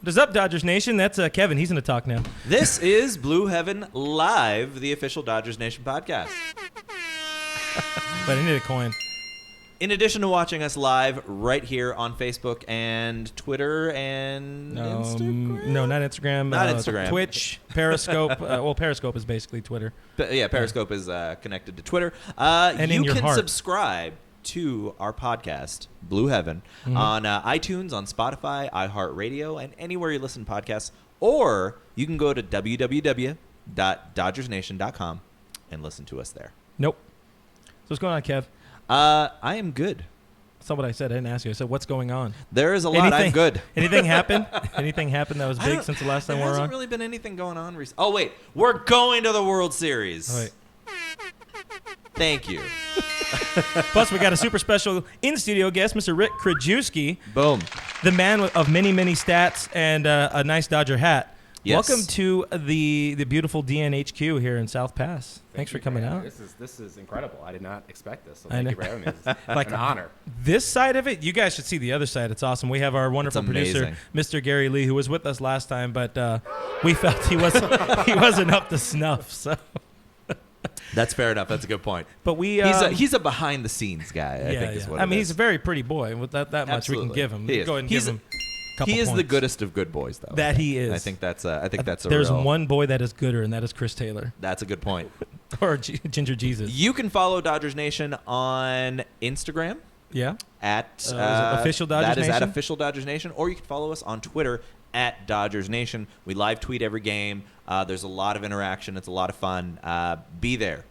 What is up, Dodgers Nation? That's Kevin. He's going to talk now. This is Blue Heaven Live, the official Dodgers Nation podcast. But I need a coin. In addition to watching us live right here on Facebook and Twitter and Instagram? No, not Instagram. Not Instagram. Twitch, Periscope. Well, Periscope is basically Twitter. Yeah, Periscope is connected to Twitter. And you in your can heart. subscribe to our podcast, Blue Heaven, on iTunes, on Spotify, iHeartRadio, and anywhere you listen to podcasts. Or you can go to www.dodgersnation.com and listen to us there. Nope. So what's going on, Kev? I am good. That's not what I said. I didn't ask you. I said, what's going on? There is a lot. I'm good. Anything happen? Anything happened that was big since the last time we were on? There hasn't really been anything going on recently. Oh, wait. We're going to the World Series. Oh, wait. Thank you. Plus, we got a super special in-studio guest, Mr. Rick Krajewski, Boom. the man of many, many stats and a nice Dodger hat. Yes. Welcome to the beautiful DNHQ here in South Pass. Thanks for coming out. This is incredible. I did not expect this. So I thank know. you for having me. It's Like an honor. This side of it, you guys should see the other side. It's awesome. We have our wonderful producer, amazing. Mr. Gary Lee, who was with us last time, but we felt he wasn't up to snuff. So, That's fair enough. That's a good point. but we He's a behind the scenes guy. I think is what I mean, it he's is. a very pretty boy. With that much Absolutely. we can give him. He is. Go ahead and He's give him. A couple He is the points. goodest of good boys, though. That he is. I think that's a There's real, one boy that is gooder, and that is Chris Taylor That's a good point. or Ginger Jesus. You can follow Dodgers Nation on Instagram Yeah. at Is it official Dodgers that is at Nation? official Dodgers Nation, or you can follow us on Twitter at Dodgers Nation. We live tweet every game. There's a lot of interaction. It's a lot of fun. Be there.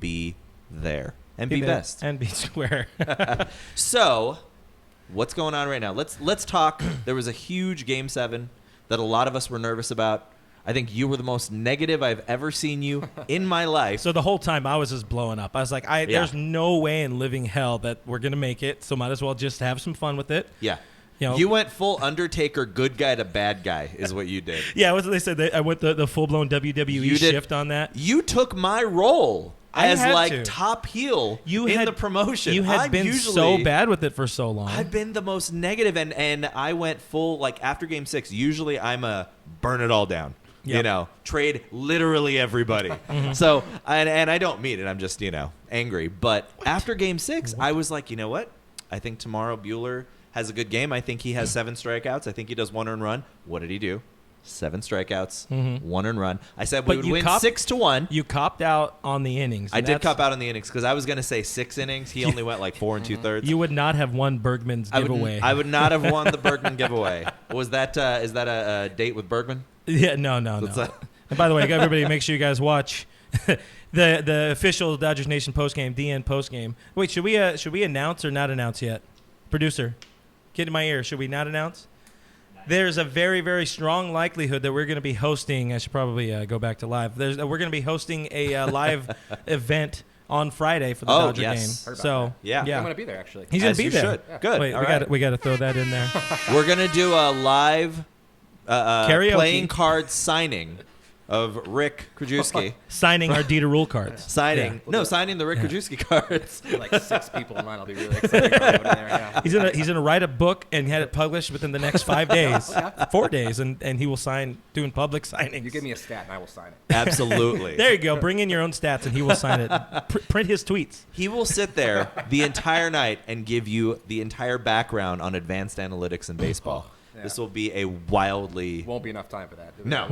Be there. And be there best. and be square. So, what's going on right now? Let's talk. There was a huge Game 7 that a lot of us were nervous about. I think you were the most negative I've ever seen you in my life. So the whole time I was just blowing up. I was like, there's no way in living hell that we're gonna make it. So might as well just have some fun with it. Yeah. You know- You went full Undertaker, good guy to bad guy is what you did. Yeah, what they said. I went the full blown WWE You did- shift on that. You took my role I as had like to. top heel You in had the promotion. You had I'm been usually, so bad with it for so long. I've been the most negative, and I went full, like, after Game 6, usually I'm a burn it all down. Yep. You know, trade literally everybody. So, and I don't mean it. I'm just, angry. But after Game 6, I was like, you know what? I think tomorrow Buehler has a good game. I think he has 7 strikeouts. I think he does 1 earned run. What did he do? 7 strikeouts, 1 earned run. I said we But would you win copped- 6-1. You copped out on the innings. I and did that's- cop out on the innings because I was going to say 6 innings. He only went like 4 2/3. You would not have won Bergman's giveaway. I would not have won the Bergman giveaway. Was that is that a date with Bergman? Yeah, no. And by the way, everybody, make sure you guys watch the official Dodgers Nation postgame, DN postgame. Wait, should we announce or not announce yet? Producer, get in my ear. Should we not announce? There's a very, very strong likelihood that we're going to be hosting. I should probably go back to live. We're going to be hosting a live event on Friday for the Dodger yes. game. Heard about So that. Yeah. yeah, I'm going to be there, actually. he's going As to be you there. should. Good. Wait, All we right. got to throw that in there. We're gonna do a live Karaoke. playing card signing of Rick Krajewski. Signing our Dieter Rule cards. Signing the Rick Krajewski cards. Like 6 people in line. I'll be really excited to go in there. Yeah. He's gonna write a book and had it published within the next 5 days, 4 days, and he will sign doing public signings. You give me a stat and I will sign it. Absolutely. There you go. Bring in your own stats, and he will sign it. Print his tweets. He will sit there the entire night and give you the entire background on advanced analytics in baseball. Yeah. This will be a wildly Won't be enough time for that. No.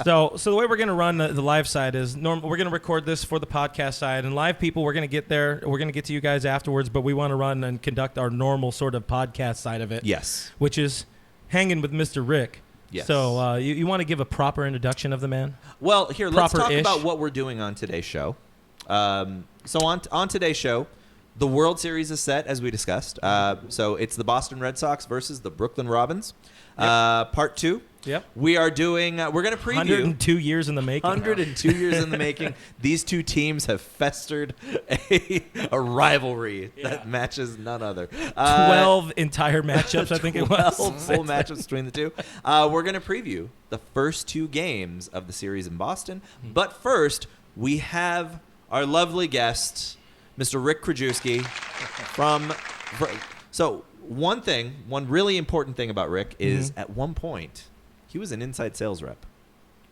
So the way we're gonna run the live side is we're gonna record this for the podcast side, and live people we're gonna get there. We're gonna get to you guys afterwards, but we want to run and conduct our normal sort of podcast side of it. Yes. Which is hanging with Mr. Rick. Yes. So you want to give a proper introduction of the man? Well, here, let's talk Proper-ish. about what we're doing on today's show. So on today's show, the World Series is set, as we discussed. So it's the Boston Red Sox versus the Brooklyn Robins. Part 2. Yep. We are doing, we're going to preview. 102 years in the making. 102 years in the making. These two teams have festered a rivalry that matches none other. 12 entire matchups, I think it was. 12 full matchups between the two. We're going to preview the first 2 games of the series in Boston. But first, we have our lovely guest, Mr. Rick Krajewski. So one really important thing about Rick is Mm-hmm. at one point he was an inside sales rep.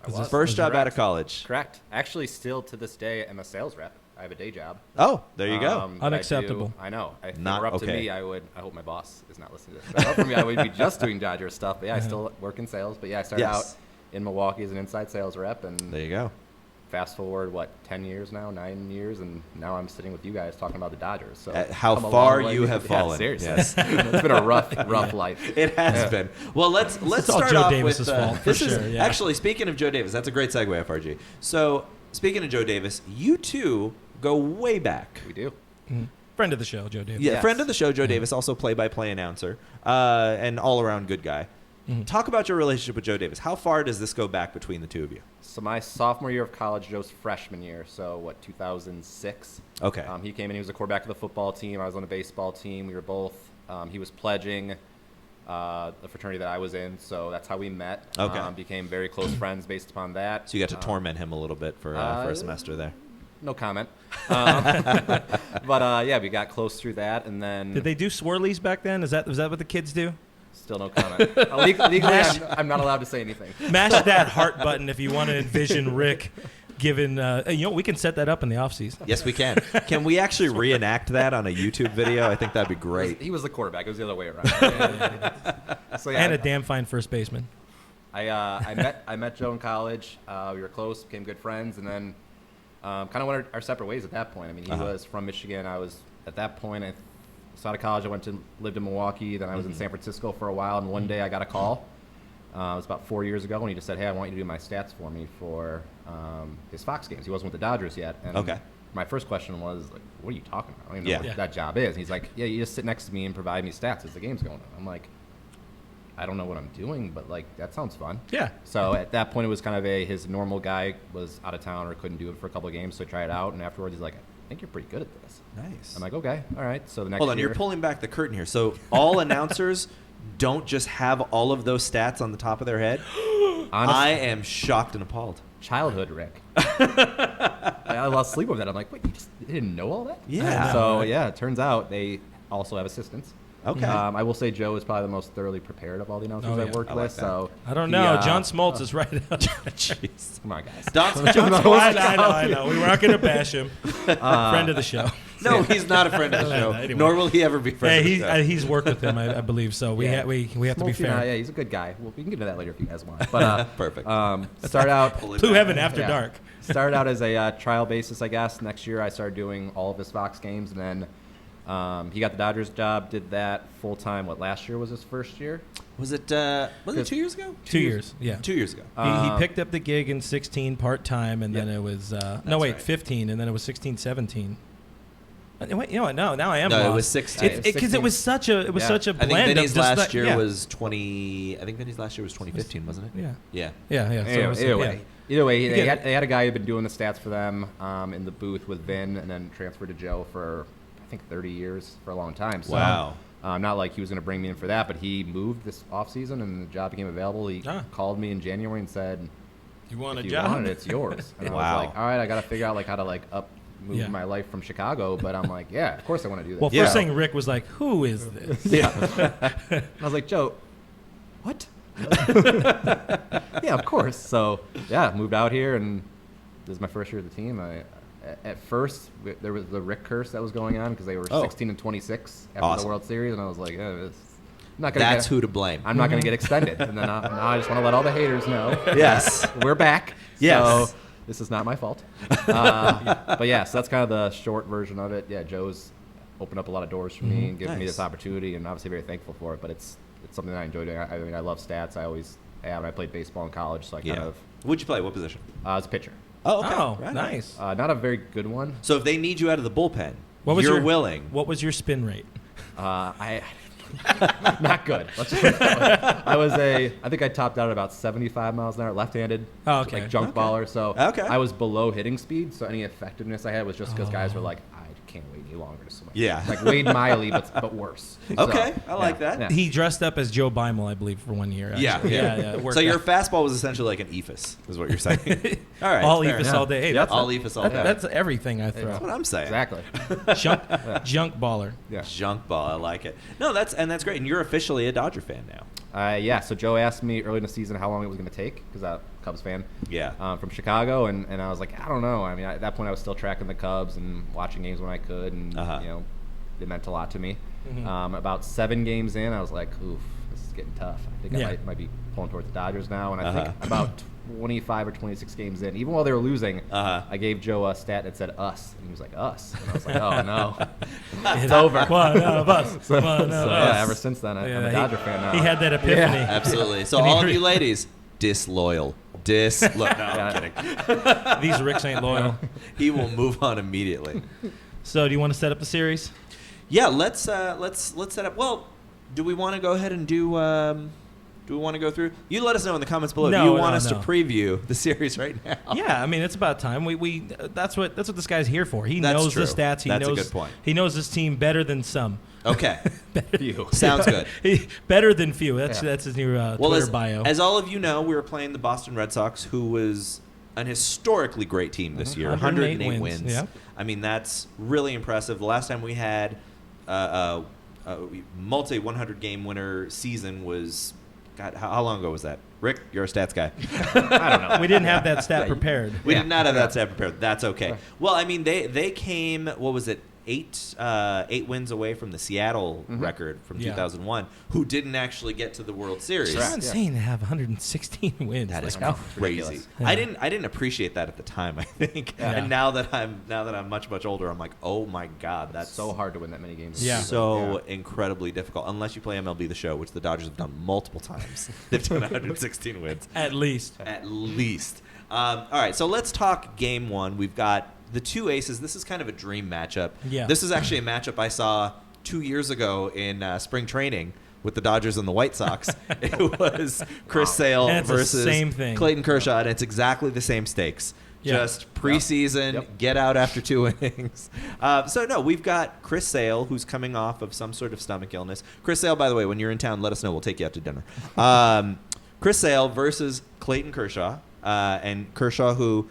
I was. First job out Correct. of college. Correct. Actually, still to this day, I'm a sales rep. I have a day job. Oh, there you go. But Unacceptable. I know. If it Not were up to okay. me, I hope my boss is not listening to this. But if it were up for me, I would be just doing Dodger stuff. But yeah, I still work in sales. But yeah, I started Yes. out in Milwaukee as an inside sales rep, and There you go. fast forward 10 years now, 9 years, and now I'm sitting with you guys talking about the Dodgers. So How come a far long way. you have Yeah, fallen. seriously, Yes. it's been a rough life. It has Yeah. been. Well, let's It's all start Joe off Davis's with fault, for this sure, is yeah. actually speaking of Joe Davis. That's a great segue, FRG. So speaking of Joe Davis, you two go way back. We do. Friend of the show, Joe Davis. Yeah, Yes. friend of the show, Joe Davis, also play-by-play announcer, and all-around good guy. Mm-hmm. Talk about your relationship with Joe Davis. How far does this go back between the two of you? So my sophomore year of college, Joe's freshman year. So 2006. Okay. He came in. He was a quarterback of the football team. I was on the baseball team. We were both. He was pledging the fraternity that I was in, so that's how we met. Okay. Became very close friends based upon that. So you got to torment him a little bit for a semester there. No comment. But yeah, we got close through that, and then Did they do swirlies back then? Was that what the kids do? still no comment. Legally, I'm not allowed to say anything. Mash that heart button if you want to envision Rick giving. We can set that up in the off season. Yes, we can. Can we actually reenact that on a YouTube video? I think that'd be great. He was the quarterback. It was the other way around. So yeah, And a damn fine first baseman. I met Joe in college. We were close, became good friends, and then kind of went our separate ways at that point. I mean, he was from Michigan. I was at that point. I was out of college. I lived in Milwaukee. Then I was in San Francisco for a while. And one day I got a call. It was about 4 years ago, and he just said, "Hey, I want you to do my stats for me for his Fox games." He wasn't with the Dodgers yet. And Okay. My first question was, like, "What are you talking about? I don't even know Yeah. what that job is." And he's like, "Yeah, you just sit next to me and provide me stats as the game's going on." I'm like, I don't know what I'm doing, but like that sounds fun. Yeah. So at that point, it was kind of his normal guy was out of town or couldn't do it for a couple of games, so I tried it out. And afterwards, he's like, "I think you're pretty good at this." Nice. I'm like, "Okay, all right." So the next Hold on, year, you're pulling back the curtain here. So all announcers don't just have all of those stats on the top of their head? honestly, I am shocked and appalled. childhood Rick. I lost sleep over that. I'm like, "Wait, you didn't know all that?" Yeah. So yeah, it turns out they also have assistants. Okay. I will say Joe is probably the most thoroughly prepared of all the announcers Oh, I've yeah. worked I like with. that. So I don't he, know. John Smoltz is right up. Jeez. Come on, guys. I know. We weren't going to bash him. Friend of the show. No, he's not a friend of the show, Anyway. nor will he ever be friend Hey, of the show. he's worked with him, I believe. So we Yeah. have to be Smoltz, fair. yeah, he's a good guy. Well, we can get into that later if you guys want. But Perfect. start out Blue Heaven After Yeah. Dark. Started out as a trial basis, I guess. Next year, I started doing all of his Fox games, and then he got the Dodgers job. Did that full time. Last year was his first year. Was it 2 years ago? 2 years. Yeah. 2 years ago. He picked up the gig in 16 part time, and then it was right. 15, and then it was 16, 17. Wait, you know what? No, now I am No, it lost. was 16. Because it was such a Yeah. such a I think blend Vinny's of just last like- year yeah. was 20. I think Vinny's last year was 2015, wasn't it? Yeah. Yeah. Yeah. So it was- Either way, You they get- had a guy who'd been doing the stats for them in the booth with Vin, and then transferred to Joe for I think 30 years for a long time. So, Wow. not like he was going to bring me in for that, but he moved this offseason and the job became available. He called me in January and said, You want "If a you job? want it, it's yours." And I Wow. was like, "All right, I got to figure out how to move Yeah. my life from Chicago." But I'm like, "Yeah, of course I want to do that." Well, Yeah. first thing Rick was like, "Who is this?" Yeah. And I was like, "Joe, what?" Yeah, of course. So, yeah, moved out here, and this is my first year of the team. At first, there was the Rick curse that was going on because they were 16 and 26 after Awesome. the World Series, and I was like, I'm not gonna That's who to blame. I'm not going to get extended. And then now I just want to let all the haters know. Yes. We're back. Yes. So this is not my fault. But yeah, so that's kind of the short version of it. Yeah, Joe's opened up a lot of doors for me and given me Nice. this opportunity, and obviously very thankful for it. But it's something that I enjoy doing. I mean, I love stats. I always have. I played baseball in college, so I kind of What'd you play? What position? as a pitcher. Oh, okay. Oh, Right on. nice. Not a very good one. So if they need you out of the bullpen, What was you're your willing. What was your spin rate? I not good. Let's just put it that way. I think I topped out at about 75 miles an hour, left-handed. Oh, okay. Like junk baller. So Okay. I was below hitting speed. So any effectiveness I had was just because guys were like, can't wait any longer to swing. Yeah. Like Wade Miley, but worse. Okay, So, I like yeah, that. yeah. He dressed up as Joe Beimel, I believe, for 1 year. Yeah, actually. yeah. it worked So your out. fastball was essentially like an ephus, is what you're saying. All right, all fair ephus enough. all day. Hey, Yep. All ephus all day. that's everything I throw. That's what I'm saying. Exactly. Junk baller. Yeah. Junk ball, I like it. No, that's great. And you're officially a Dodger fan now. Yeah. So Joe asked me early in the season how long it was going to take because I'm a Cubs fan. Yeah. From Chicago, and I was like, I don't know. I mean, at that point, I was still tracking the Cubs and watching games when I could, and it meant a lot to me. Mm-hmm. About 7 games in, I was like, oof, this is getting tough. I think I might be pulling towards the Dodgers now. And I think about 25 or 26 games in, even while they were losing, I gave Joe a stat that said us, and he was like, us, and I was like, oh no, it's over. One of us. So, One of so, us. yeah, ever since then, I'm a Dodger fan now. He had that epiphany. Absolutely. So And he all of re- you ladies, disloyal. Look, no, I'm kidding. These Ricks ain't loyal. He will move on immediately. So, do you want to set up the series? Yeah, let's set up. Well, do we want to go ahead and do we want to go through? You let us know in the comments below. No, do you want no, us no. to preview the series right now? Yeah, I mean it's about time. We that's what this guy's here for. He That's knows true. the stats. He That's a knows good point. He knows his team better than some. Okay. Phew. Sounds good. Better than few. That's Yeah. that's his new Well, Twitter as, bio. as all of you know, we were playing the Boston Red Sox, who was an historically great team this year. 108 wins. Yeah. I mean, that's really impressive. The last time we had a multi 100 game winner season was, God, how long ago was that? Rick, you're a stats guy. I don't know. We didn't have that stat prepared. We Yeah. did not have that stat prepared. That's okay. Well, I mean, they came, what was it, 8 wins away from the Seattle record from Yeah. 2001, who didn't actually get to the World Series. It's insane to have 116 wins. That is Like, how- crazy. ridiculous. Yeah. I didn't appreciate that at the time. I think, Yeah. and now that I'm much older, I'm like, oh my God, that's so hard to win that many games. Yeah. so incredibly difficult. Unless you play MLB The Show, which the Dodgers have done multiple times. They've done 116 wins At least. at least. All right, so let's talk Game 1. We've got the two aces. This is kind of a dream matchup. Yeah. This is actually a matchup I saw 2 years ago in spring training with the Dodgers and the White Sox. It was Chris Sale And it's the versus same thing. Clayton Kershaw, and it's exactly the same stakes. Yeah. Just preseason, Yep. get out after 2 innings. So, no, we've got Chris Sale, who's coming off of some sort of stomach illness. Chris Sale, by the way, when you're in town, let us know. We'll take you out to dinner. Chris Sale versus Clayton Kershaw. And Kershaw, who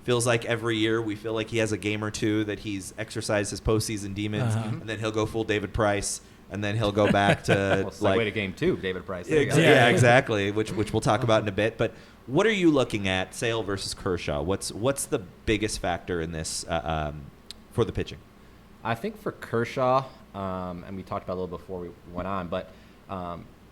feels like every year we feel like he has a game or two that he's exercised his postseason demons, and then he'll go full David Price, and then he'll go back to Well, segue to game 2, David Price. There you go. yeah, exactly, which we'll talk about in a bit. But what are you looking at, Sale versus Kershaw? What's the biggest factor in this for the pitching? I think for Kershaw, and we talked about it a little before we went on, but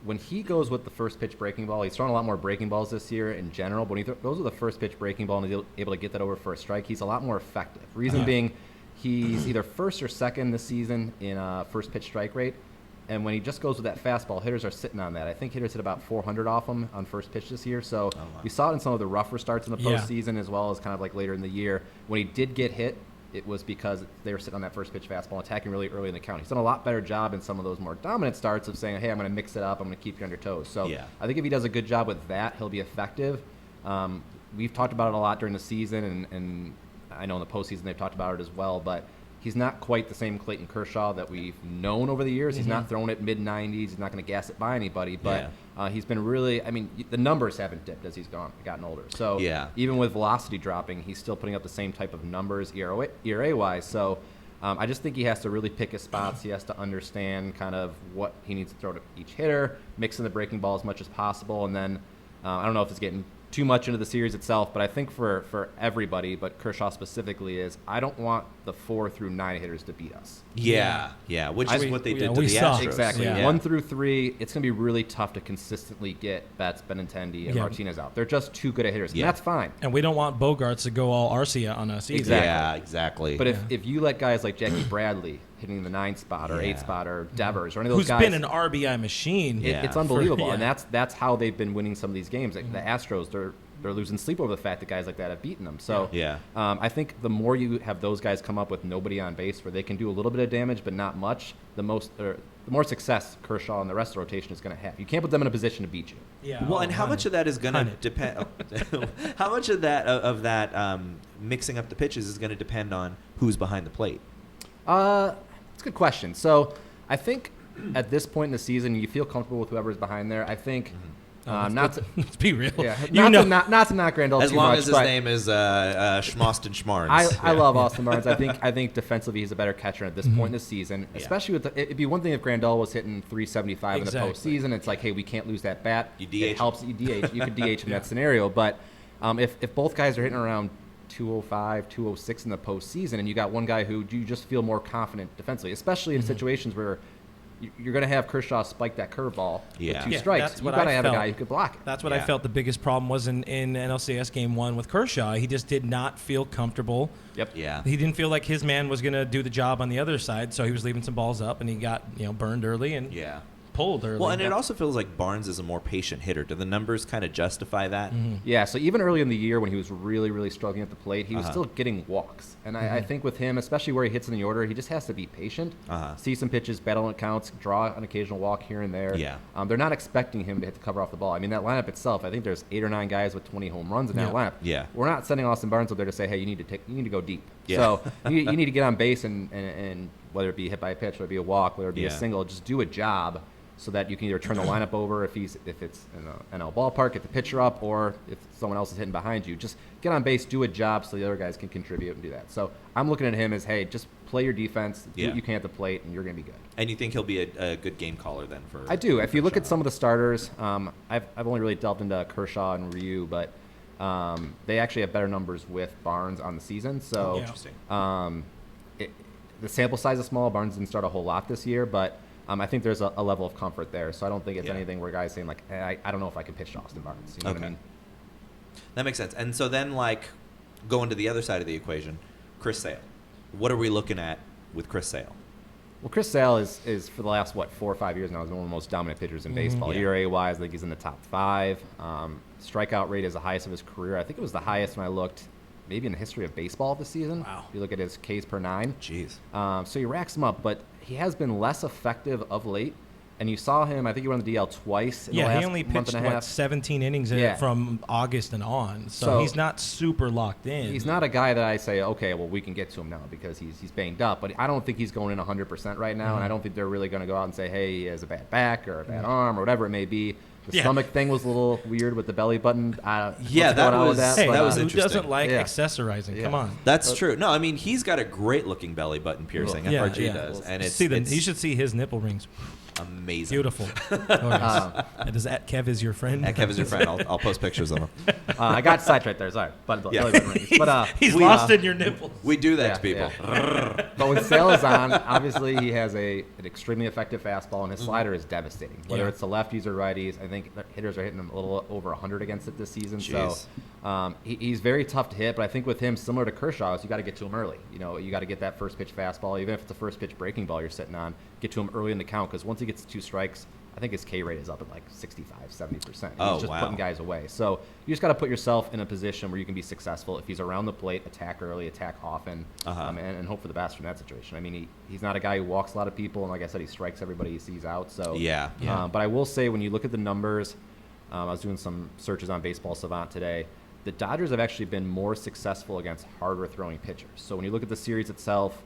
when he goes with the first pitch breaking ball, he's thrown a lot more breaking balls this year in general, but when he goes with the first pitch breaking ball and is able to get that over for a strike, he's a lot more effective. Reason being, he's either first or second this season in first pitch strike rate, and when he just goes with that fastball, hitters are sitting on that. I think hitters hit about 400 off him on first pitch this year, so we saw it in some of the rougher starts in the Yeah. postseason as well as kind of like later in the year. When he did get hit, it was because they were sitting on that first pitch fastball, attacking really early in the count. He's done a lot better job in some of those more dominant starts of saying, hey, I'm going to mix it up. I'm going to keep you on your toes. So Yeah. I think if he does a good job with that, he'll be effective. We've talked about it a lot during the season, and I know in the postseason they've talked about it as well, but he's not quite the same Clayton Kershaw that we've known over the years. He's not throwing it mid-90s. He's not going to gas it by anybody, but he's been really, I mean, the numbers haven't dipped as he's gotten older. So Yeah. even with velocity dropping, he's still putting up the same type of numbers ERA-wise. So I just think he has to really pick his spots. He has to understand kind of what he needs to throw to each hitter, mix in the breaking ball as much as possible, and then I don't know if it's getting too much into the series itself, but I think for everybody, but Kershaw specifically, is I don't want the 4 through 9 hitters to beat us. Yeah, which is what they did to we the saw. Astros. Exactly. Yeah. 1 through 3, it's going to be really tough to consistently get Betts, Benintendi, and Yeah. Martinez out. They're just too good at hitters, Yeah. and that's fine. And we don't want Bogarts to go all Arcia on us either. Exactly. Yeah, exactly. But if you let guys like Jackie Bradley hitting the 9th spot or 8th spot or Devers or any of those Who's guys, been an RBI machine. Yeah. it's unbelievable. For- And yeah. that's how they've been winning some of these games. Like the Astros, they're losing sleep over the fact that guys like that have beaten them. So Yeah. I think the more you have those guys come up with nobody on base where they can do a little bit of damage but not much, the more success Kershaw and the rest of the rotation is going to have. You can't put them in a position to beat you. Yeah. Well, and how much of that is going to 100. depend? How much of that mixing up the pitches is going to depend on who's behind the plate? It's a good question. So I think at this point in the season, you feel comfortable with whoever's behind there. I think not to Let's be real. yeah, You not know, to not to knock Grandal As too long much, as his but name is Schmoston Schmarns. I love Austin Barnes. I think defensively he's a better catcher at this point in the season, especially with it'd be one thing if Grandal was hitting 375 in the postseason. It's like, hey, we can't lose that bat. You DH It helps you DH. You could DH in that scenario, but if both guys are hitting around 205, 206 in the postseason, and you got one guy who you just feel more confident defensively, especially in situations where you're going to have Kershaw spike that curveball Yeah. with two Yeah, strikes. that's You've what got to I have a felt. guy who could block it. That's what I Yeah. felt the biggest problem was in NLCS Game 1 with Kershaw. He just did not feel comfortable. Yep. Yeah. He didn't feel like his man was going to do the job on the other side, so he was leaving some balls up, and he got burned early and Yeah. pulled early. Well, and it also feels like Barnes is a more patient hitter. Do the numbers kind of justify that? Yeah, so even early in the year when he was really, really struggling at the plate, he was still getting walks. And I think with him, especially where he hits in the order, he just has to be patient, see some pitches, battle on counts, draw an occasional walk here and there. Yeah. They're not expecting him to hit the cover off the ball. I mean, that lineup itself, I think there's 8 or 9 guys with 20 home runs in that lineup. Yeah. We're not sending Austin Barnes up there to say, hey, you need to go deep. Yeah. So you need to get on base and whether it be hit by a pitch, whether it be a walk, whether it be a Yeah. single, just do a job so that you can either turn the lineup over if it's in an NL ballpark, get the pitcher up, or if someone else is hitting behind you. Just get on base, do a job so the other guys can contribute and do that. So I'm looking at him as, hey, just play your defense, do what you can at the plate, and you're going to be good. And you think he'll be a good game caller then for? I do. If you look at Kershaw? some of the starters, I've only really delved into Kershaw and Ryu, but they actually have better numbers with Barnes on the season. So Yeah. Interesting. the sample size is small. Barnes didn't start a whole lot this year, but I think there's a level of comfort there. So I don't think it's Yeah. anything where guys saying like, hey, I don't know if I can pitch to Austin Barnes. You know what I Okay. mean? That makes sense. And so then, going to the other side of the equation, Chris Sale. What are we looking at with Chris Sale? Well, Chris Sale is for the last 4 or 5 years now, is one of the most dominant pitchers in baseball. Yeah. ERA wise, I think he's in the top 5. Strikeout rate is the highest of his career. I think it was the highest when I looked, maybe in the history of baseball this season. Wow. If you look at his Ks per 9. Jeez. So he racks them up, but he has been less effective of late. And you saw him, I think he won the DL twice in the Yeah, last he only month pitched, and a half. 17 innings Yeah. from August and on. So So- he's not super locked in. He's not a guy that I say, okay, well, we can get to him now because he's banged up. But I don't think he's going in 100% right now, and I don't think they're really going to go out and say, hey, he has a bad back or a bad arm or whatever it may be. The Yeah. stomach thing was a little weird with the belly button. Yeah, what's that going on with was- Hey, but, that was who interesting. doesn't like Yeah. accessorizing? Yeah. Come on. That's true. No, I mean he's got a great looking belly button piercing. Yeah, FRG yeah. does, and it's, You should see his nipple rings. amazing. Beautiful. Gorgeous. And does that Kev is your friend? And Kev is your friend. I'll post pictures of him. I got sidetracked there. Sorry. Belly Yeah. button rings. But, He's we, lost in your nipples. We do that Yeah, to people. yeah. But when Sale is on, obviously he has an extremely effective fastball, and his slider is devastating. Whether Yeah. it's the lefties or righties, I think the hitters are hitting him a little over 100 against it this season. Jeez. So he's very tough to hit. But I think with him, similar to Kershaw, is you got to get to him early. You got to get that first pitch fastball, even if it's a first pitch breaking ball you're sitting on. Get to him early in the count because once he gets to 2 strikes, I think his K rate is up at like 65, 70%. Oh, He's just wow. putting guys away. So you just got to put yourself in a position where you can be successful. If he's around the plate, attack early, attack often, and hope for the best from that situation. I mean, he's not a guy who walks a lot of people, and like I said, he strikes everybody he sees out. So Yeah. But I will say, when you look at the numbers, I was doing some searches on Baseball Savant today. The Dodgers have actually been more successful against harder throwing pitchers. So when you look at the series itself,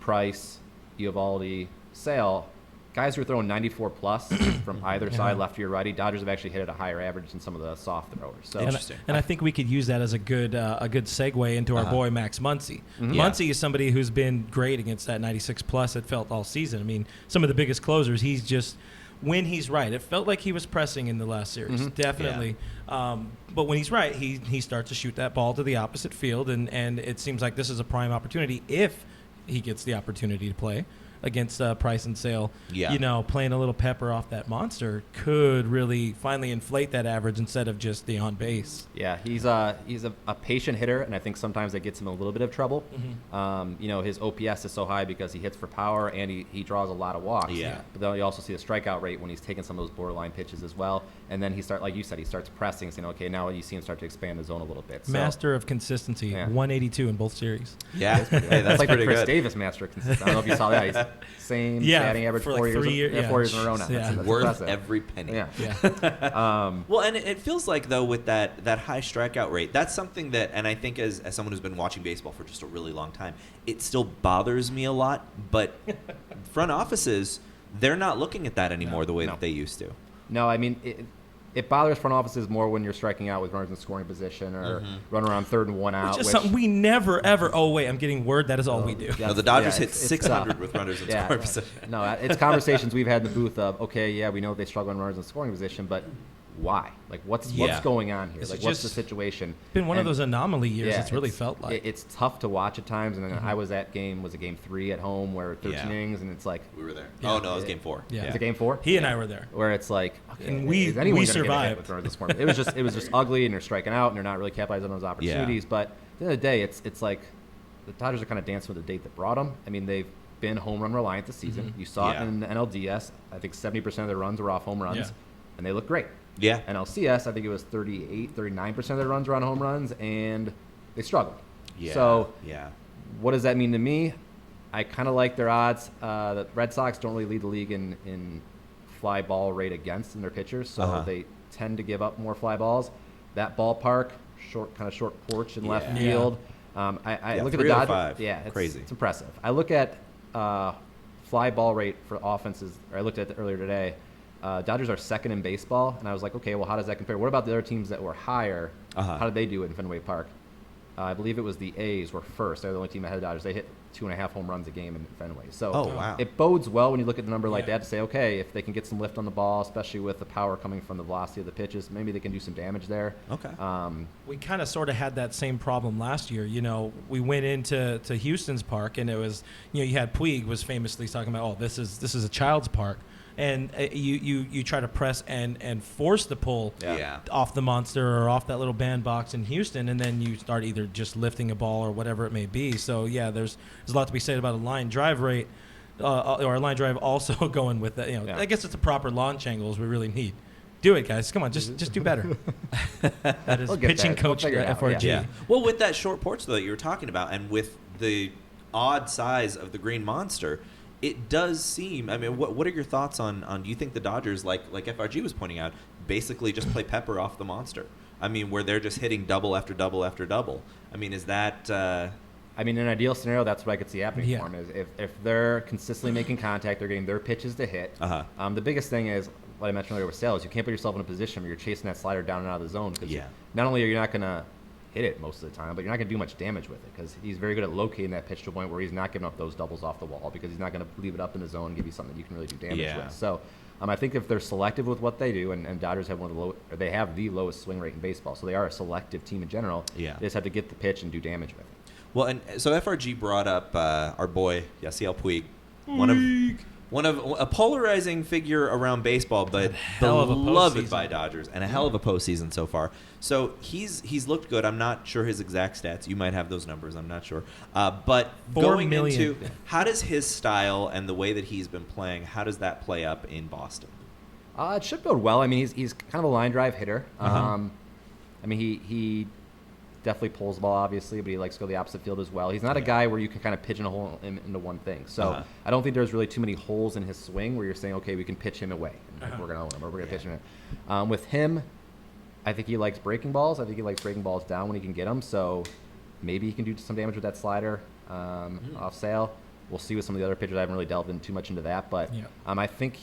Price, Eovaldi, Sale, guys who are throwing 94 plus from either side, lefty or righty, Dodgers have actually hit at a higher average than some of the soft throwers. So Interesting. And I think we could use that as a good segue into our boy Max Muncy. Yeah. Muncy is somebody who's been great against that 96 plus. It felt all season. I mean, some of the biggest closers. He's just when he's right. It felt like he was pressing in the last series, definitely. But when he's right, he starts to shoot that ball to the opposite field, and it seems like this is a prime opportunity if he gets the opportunity to play against Price and Sale. Yeah. Playing a little pepper off that monster could really finally inflate that average instead of just the on base. yeah, he's a patient hitter, and I think sometimes that gets him in a little bit of trouble. His OPS is so high because he hits for power and he draws a lot of walks. Yeah. But then you also see the strikeout rate when he's taking some of those borderline pitches as well. And then like you said, he starts pressing, saying, okay, now you see him start to expand the zone a little bit. So, Master of consistency, Yeah. 182 in both series. Yeah. Hey, that's it's like pretty the Chris good. Davis master of consistency. I don't know if you saw that. same Yeah, batting average for like 4 years, 3 years. 4 years in a row now. Yeah. That's Worth impressive. every penny. Yeah. Yeah. Well, and it feels like, though, with that high strikeout rate, that's something that, and I think as someone who's been watching baseball for just a really long time, it still bothers me a lot. But front offices, they're not looking at that anymore the way that they used to. No, I mean, it bothers front offices more when you're striking out with runners in scoring position or run around 3rd and 1 out. Which is something we never, ever. Oh, wait, I'm getting word. That is all we do. Yeah, No, the Dodgers hit it's 600 tough. with runners in Yeah. scoring position. No, it's conversations we've had in the booth of, okay, yeah, we know they struggle in runners in scoring position, but why? Like, what's going on here? It's Like, what's the just situation? Been one of And- those anomaly years. Yeah, It's really felt like. it's tough to watch at times. And then I was at game 3 at home where 13 Yeah. innings, and it's like, We were there. Yeah. Oh, no, it was game 4. Yeah. is it game 4? He and I were there. Where it's like, okay, And we- is anyone we gonna get a hit survived. with runners in scoring? It was just ugly, and they're striking out, and they're not really capitalizing on those opportunities. But at the end of the day, it's like the Dodgers are kind of dancing with the date that brought them. I mean, they've been home run reliant this season. You saw Yeah. it in the NLDS. I think 70% of their runs were off home runs, Yeah. and they look great. Yeah. NLCS, I think it was 39% of their runs were on home runs, and they struggled. Yeah. So yeah. what does that mean to me? I kind of like their odds. The Red Sox don't really lead the league in fly ball rate against in their pitchers, so they tend to give up more fly balls. That ballpark, short porch in left Yeah. field. I look at the 305. Dodgers. Yeah, it's Crazy. It's impressive. I look at fly ball rate for offenses. Or I looked at it earlier today. Dodgers are 2nd in baseball, and I was like, okay, well, how does that compare? What about the other teams that were higher? How did they do it in Fenway Park? I believe it was the A's were first. They're the only team ahead of the Dodgers. They hit 2.5 home runs a game in Fenway. So Oh, wow. it bodes well when you look at the number like Yeah. that to say, okay, if they can get some lift on the ball, especially with the power coming from the velocity of the pitches, maybe they can do some damage there. Okay. We kind of sort of had that same problem last year. You know, we went into Houston's park, and it was, you had Puig was famously talking about, oh, this is a child's park, and you try to press and force the pull Yeah. off the monster or off that little bandbox in Houston, and then you start either just lifting a ball or whatever it may be. So yeah, there's a lot to be said about a line drive rate, or a line drive also going with that. Yeah. I guess it's the proper launch angles we really need. Do it, guys. Come on, just do better. That is We'll get pitching there. We'll coach figure it out. FRG. Yeah. Well, with that short porch though that you were talking about, and with the odd size of the Green Monster, it does seem. I mean, what are your thoughts on? Do you think the Dodgers, like FRG was pointing out, basically just play pepper off the monster? I mean, where they're just hitting double after double after double. I mean, is that? I mean, in an ideal scenario, that's what I could see happening Yeah. for them. Is if they're consistently making contact, they're getting their pitches to hit. The biggest thing is what I mentioned earlier with Sale is you can't put yourself in a position where you're chasing that slider down and out of the zone because not only are you not going to hit it most of the time, but you're not going to do much damage with it because he's very good at locating that pitch to a point where he's not giving up those doubles off the wall because he's not going to leave it up in the zone and give you something that you can really do damage with. So I think if they're selective with what they do, and Dodgers have they have the lowest swing rate in baseball, so they are a selective team in general. Yeah. They just have to get the pitch and do damage with it. Well, and so FRG brought up our boy Yasiel Puig, one of a polarizing figure around baseball, but hell of a beloved postseason. by Dodgers, and a hell of a postseason so far. So he's looked good. I'm not sure his exact stats. You might have those numbers. I'm not sure. But 4 going million. into how does his style and the way that he's been playing, how does that play up in Boston? It should bode well. I mean, he's kind of a line drive hitter. I mean, he definitely pulls the ball, obviously, but he likes to go the opposite field as well. He's not a guy where you can kind of pigeonhole him into one thing. So I don't think there's really too many holes in his swing where you're saying, okay, we can pitch him away. And we're going to own him or we're going to pitch him in. With him, I think he likes breaking balls. I think he likes breaking balls down when he can get them. So maybe he can do some damage with that slider off Sale. We'll see with some of the other pitchers. I haven't really delved in too much into that. But I think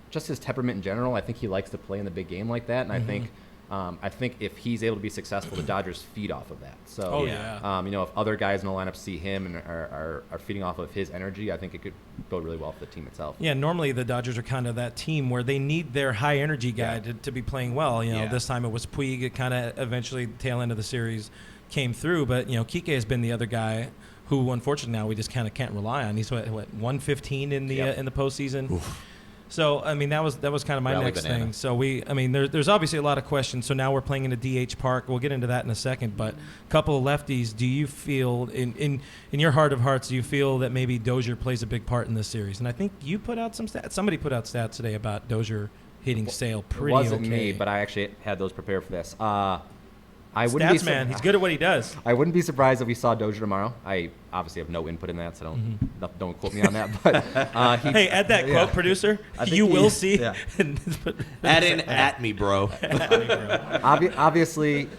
just his temperament in general, I think he likes to play in the big game like that. And I think if he's able to be successful, the Dodgers feed off of that. So, if other guys in the lineup see him and are feeding off of his energy, I think it could go really well for the team itself. Yeah, normally the Dodgers are kind of that team where they need their high energy guy to be playing well. This time it was Puig. It kind of eventually tail end of the series came through, but Kike has been the other guy who, unfortunately, now we just kind of can't rely on. He's what 115 in the postseason. Oof. So I mean that was kind of my Rally next banana. thing. So there's obviously a lot of questions. So now we're playing in a DH park. We'll get into that in a second. But a couple of lefties. Do you feel in your heart of hearts? Do you feel that maybe Dozier plays a big part in this series? And I think you put out some stats. Somebody put out stats today about Dozier hitting Sale pretty It wasn't okay. me, but I actually had those prepared for this. I wouldn't be Stats man. He's good at what he does. I wouldn't be surprised if we saw Dozier tomorrow. I obviously have no input in that, so don't quote me on that. But hey, add that quote, producer. I think You he- will see. yeah. Add in at me, bro. Obviously,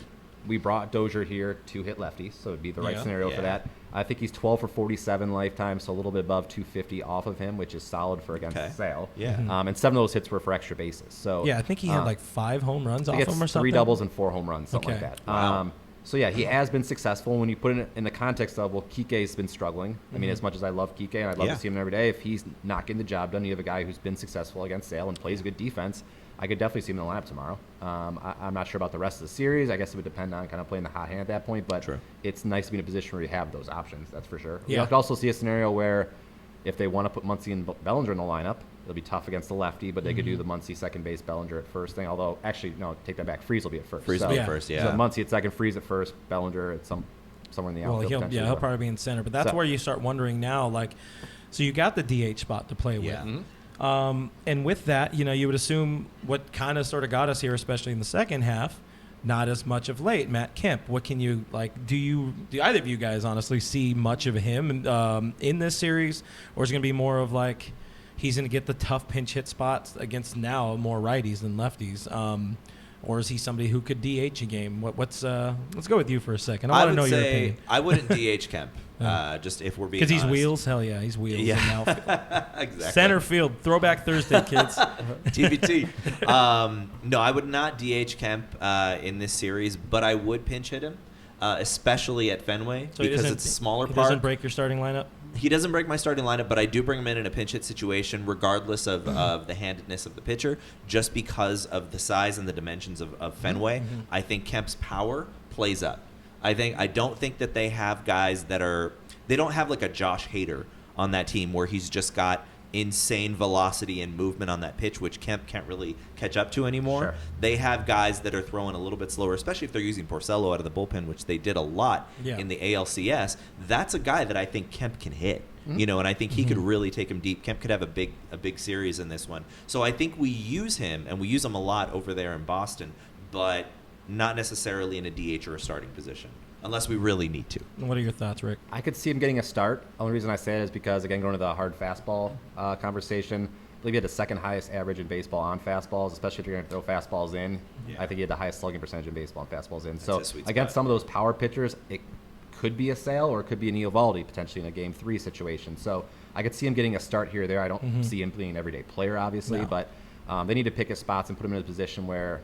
we brought Dozier here to hit lefties, so it'd be the right Yeah. scenario Yeah. for that. I think he's 12 for 47 lifetime, so a little bit above 250 off of him, which is solid for against Okay. Sale. Yeah. And 7 of those hits were for extra bases. So Yeah, I think he had like 5 home runs I off think him or it's something. 3 doubles and 4 home runs, something Okay. like that. Wow. So yeah, he has been successful. When you put it in the context of, well, Kike's been struggling. I mean, as much as I love Kike and I'd love Yeah. to see him every day, if he's not getting the job done, you have a guy who's been successful against Sale and plays good defense. I could definitely see him in the lineup tomorrow. I'm not sure about the rest of the series. I guess it would depend on kind of playing the hot hand at that point, but True. it's nice to be in a position where you have those options. That's for sure. Yeah. You could also see a scenario where if they want to put Muncy and Bellinger in the lineup, it'll be tough against the lefty, but they could do the Muncy second base, Bellinger at first thing. Although, actually, no, take that back. Freeze will be at first. Freeze So- will be Yeah. first, so yeah. Muncy at second, Freeze at first, Bellinger at somewhere in the Well, outfield. he'll potentially, he'll but- probably be in center, but that's So- where you start wondering now. Like, so you got the DH spot to play with. Yeah. And with that, you would assume what kind of sort of got us here, especially in the second half, not as much of late. Matt Kemp, what can you like? Do either of you guys honestly see much of him in this series, or is it going to be more of like he's going to get the tough pinch hit spots against now more righties than lefties? Or is he somebody who could DH a game? Let's go with you for a second. I want to know your opinion. I wouldn't DH Kemp. Just if we're being Because he's honest. wheels. Hell yeah, he's wheels. Yeah. in the outfield. Exactly. Center field, throwback Thursday, kids. TBT. No, I would not DH Kemp in this series, but I would pinch hit him, especially at Fenway So he because doesn't- it's a smaller He park. doesn't break your starting lineup. He doesn't break my starting lineup, but I do bring him in a pinch hit situation, regardless of the handedness of the pitcher, just because of the size and the dimensions of Fenway. I think Kemp's power plays up. I don't think that they have guys they don't have like a Josh Hader on that team where he's just got insane velocity and movement on that pitch, which Kemp can't really catch up to anymore. Sure. They have guys that are throwing a little bit slower, especially if they're using Porcello out of the bullpen, which they did a lot Yeah. in the ALCS. That's a guy that I think Kemp can hit. And I think he could really take him deep. Kemp could have a big series in this one. So I think we use him, and we use him a lot over there in Boston, but not necessarily in a DH or a starting position, unless we really need to. What are your thoughts, Rick? I could see him getting a start. Only reason I say it is because, again, going to the hard fastball conversation, I believe he had the second highest average in baseball on fastballs, especially if you're going to throw fastballs in. Yeah. I think he had the highest slugging percentage in baseball on fastballs in. That's So his sweet against spot. some of those power pitchers, it could be a Sale or it could be an Eovaldi potentially in a Game 3 situation. So I could see him getting a start here or there. I don't see him being an everyday player, obviously, No. but they need to pick his spots and put him in a position where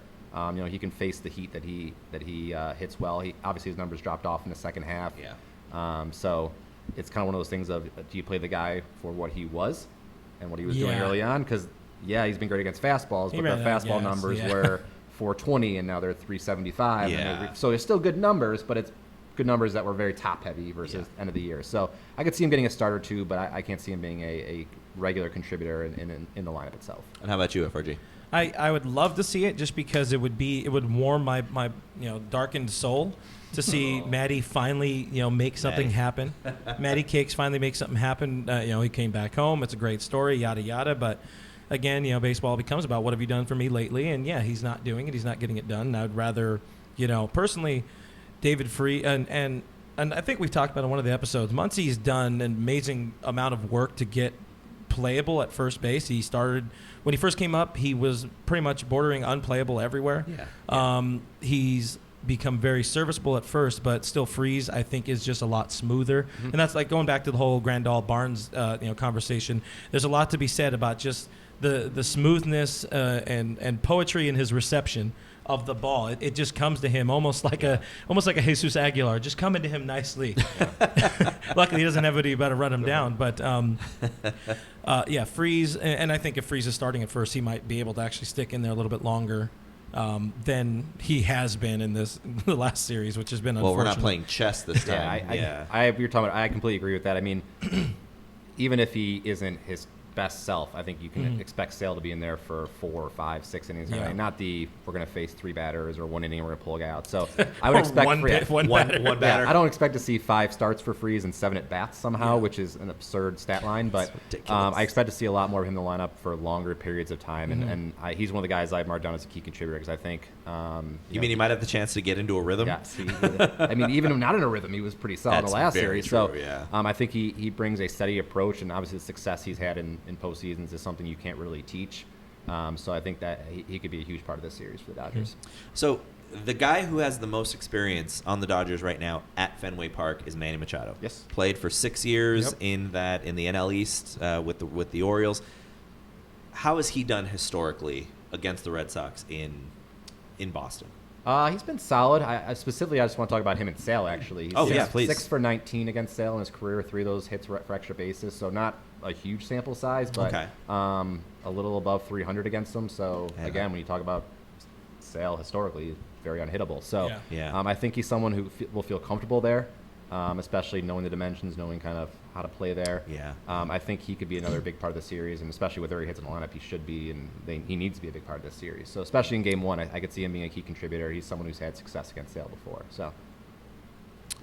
he can face the heat that he hits well. He obviously his numbers dropped off in the second half. Yeah. So it's kind of one of those things of do you play the guy for what he was and what he was doing Yeah. early on? Because he's been great against fastballs, He but the ran out of fastball gas, numbers yeah. were 420 and now they're 375. Yeah. So it's still good numbers, but it's good numbers that were very top heavy versus end of the year. So I could see him getting a start or two, but I can't see him being a regular contributor in the lineup itself. And how about you, FRG? I would love to see it just because it would warm my darkened soul to see Matty finally make something Matty. happen. Matty Cakes finally make something happen. He came back home. It's a great story. Yada yada. But again, baseball becomes about what have you done for me lately? And he's not doing it. He's not getting it done. And I'd rather personally, David Free and I think we've talked about in one of the episodes. Muncy's done an amazing amount of work to get playable at first base. He started when he first came up. He was pretty much bordering unplayable everywhere. He's become very serviceable at first, but still Freeze I think is just a lot smoother. And that's like going back to the whole Grandal Barnes conversation. There's a lot to be said about just the smoothness and poetry in his reception of the ball. It just comes to him almost like a Jesus Aguilar, just coming to him nicely. Luckily, he doesn't have anybody to run him down. But Freeze, and I think if Freeze is starting at first, he might be able to actually stick in there a little bit longer than he has been in the last series, which has been Well, unfortunate. we're not playing chess this time. I completely agree with that. I mean, even if he isn't his best self, I think you can expect Sale to be in there for 4, 5, 6 innings. Yeah. Not the we're going to face 3 batters or 1 inning we're going to pull a guy out. So I would expect one batter. One batter. I don't expect to see 5 starts for Freese and 7 at bats somehow, which is an absurd stat line. But ridiculous. I expect to see a lot more of him in the lineup for longer periods of time. And he's one of the guys I've marked down as a key contributor because I think. You mean he might have the chance to get into a rhythm? Yes. I mean, even not in a rhythm, he was pretty solid in That's the last very series. true, So yeah. I think he brings a steady approach, and obviously the success he's had in postseasons is something you can't really teach. So I think that he could be a huge part of this series for the Dodgers. So the guy who has the most experience on the Dodgers right now at Fenway Park is Manny Machado. Yes. Played for 6 years Yep. in the NL East with the Orioles. How has he done historically against the Red Sox in Boston? He's been solid. I specifically, I just want to talk about him and Sale, actually. He's Oh, yeah, please. 6 for 19 against Sale in his career, 3 of those hits for extra bases. So not a huge sample size, but Okay. a little above 300 against him. So, Yeah. again, when you talk about Sale historically, he's very unhittable. So Yeah. I think he's someone who will feel comfortable there, especially knowing the dimensions, knowing kind of how to play there. Yeah. I think he could be another big part of the series, and especially with where he hits in the lineup, he should be, and he needs to be a big part of this series. So especially in Game 1, I could see him being a key contributor. He's someone who's had success against Sale before. So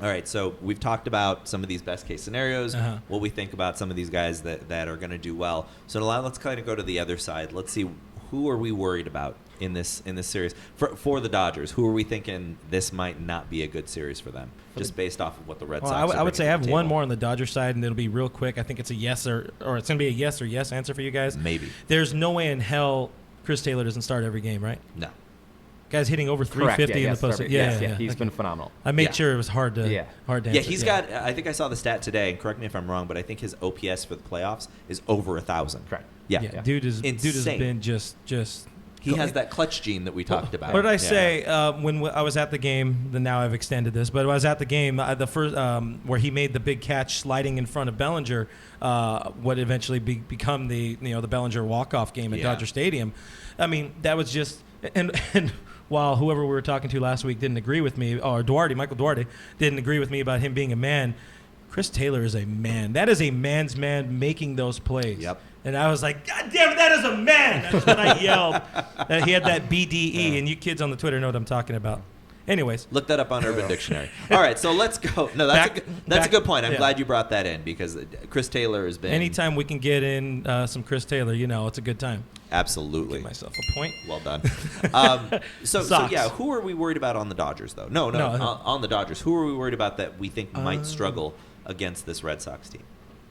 All right, so we've talked about some of these best case scenarios, Uh-huh. what we think about some of these guys that are going to do well. So now let's kind of go to the other side. Let's see, who are we worried about in this series for the Dodgers? Who are we thinking this might not be a good series for them, just based off of what the Red Well, Sox? I would say I have one more. more on the Dodger side, and it'll be real quick. I think it's a yes or it's going to be a yes or yes answer for you guys. Maybe. There's no way in hell Chris Taylor doesn't start every game, right? No. Guy's hitting over 350 in the postseason. Yeah, he's been phenomenal. I made Yeah. sure it was hard to Yeah. answer. Yeah, he's got. I think I saw the stat today, and correct me if I'm wrong, but I think his OPS for the playoffs is over 1,000. Correct. Yeah. Yeah, dude has Insane. been just. He has that clutch gene that we talked about. What did I Yeah. say when I was at the game? Now I've extended this, but when I was at the game, the first where he made the big catch sliding in front of Bellinger, what eventually become the the Bellinger walk-off game at Yeah. Dodger Stadium. I mean, that was just and while whoever we were talking to last week didn't agree with me, or Michael Duarte didn't agree with me about him being a man, Chris Taylor is a man. That is a man's man making those plays. Yep. And I was like, God damn it, that is a man. That's what I yelled. He had that BDE, and you kids on the Twitter know what I'm talking about. Anyways. Look that up on Urban Dictionary. All right, so let's go. No, that's a good point. I'm glad you brought that in because Chris Taylor has been. Anytime we can get in some Chris Taylor, it's a good time. Absolutely. Give myself a point. Well done. So Socks. yeah, who are we worried about on the Dodgers though? No, on the Dodgers. Who are we worried about that we think might struggle against this Red Sox team?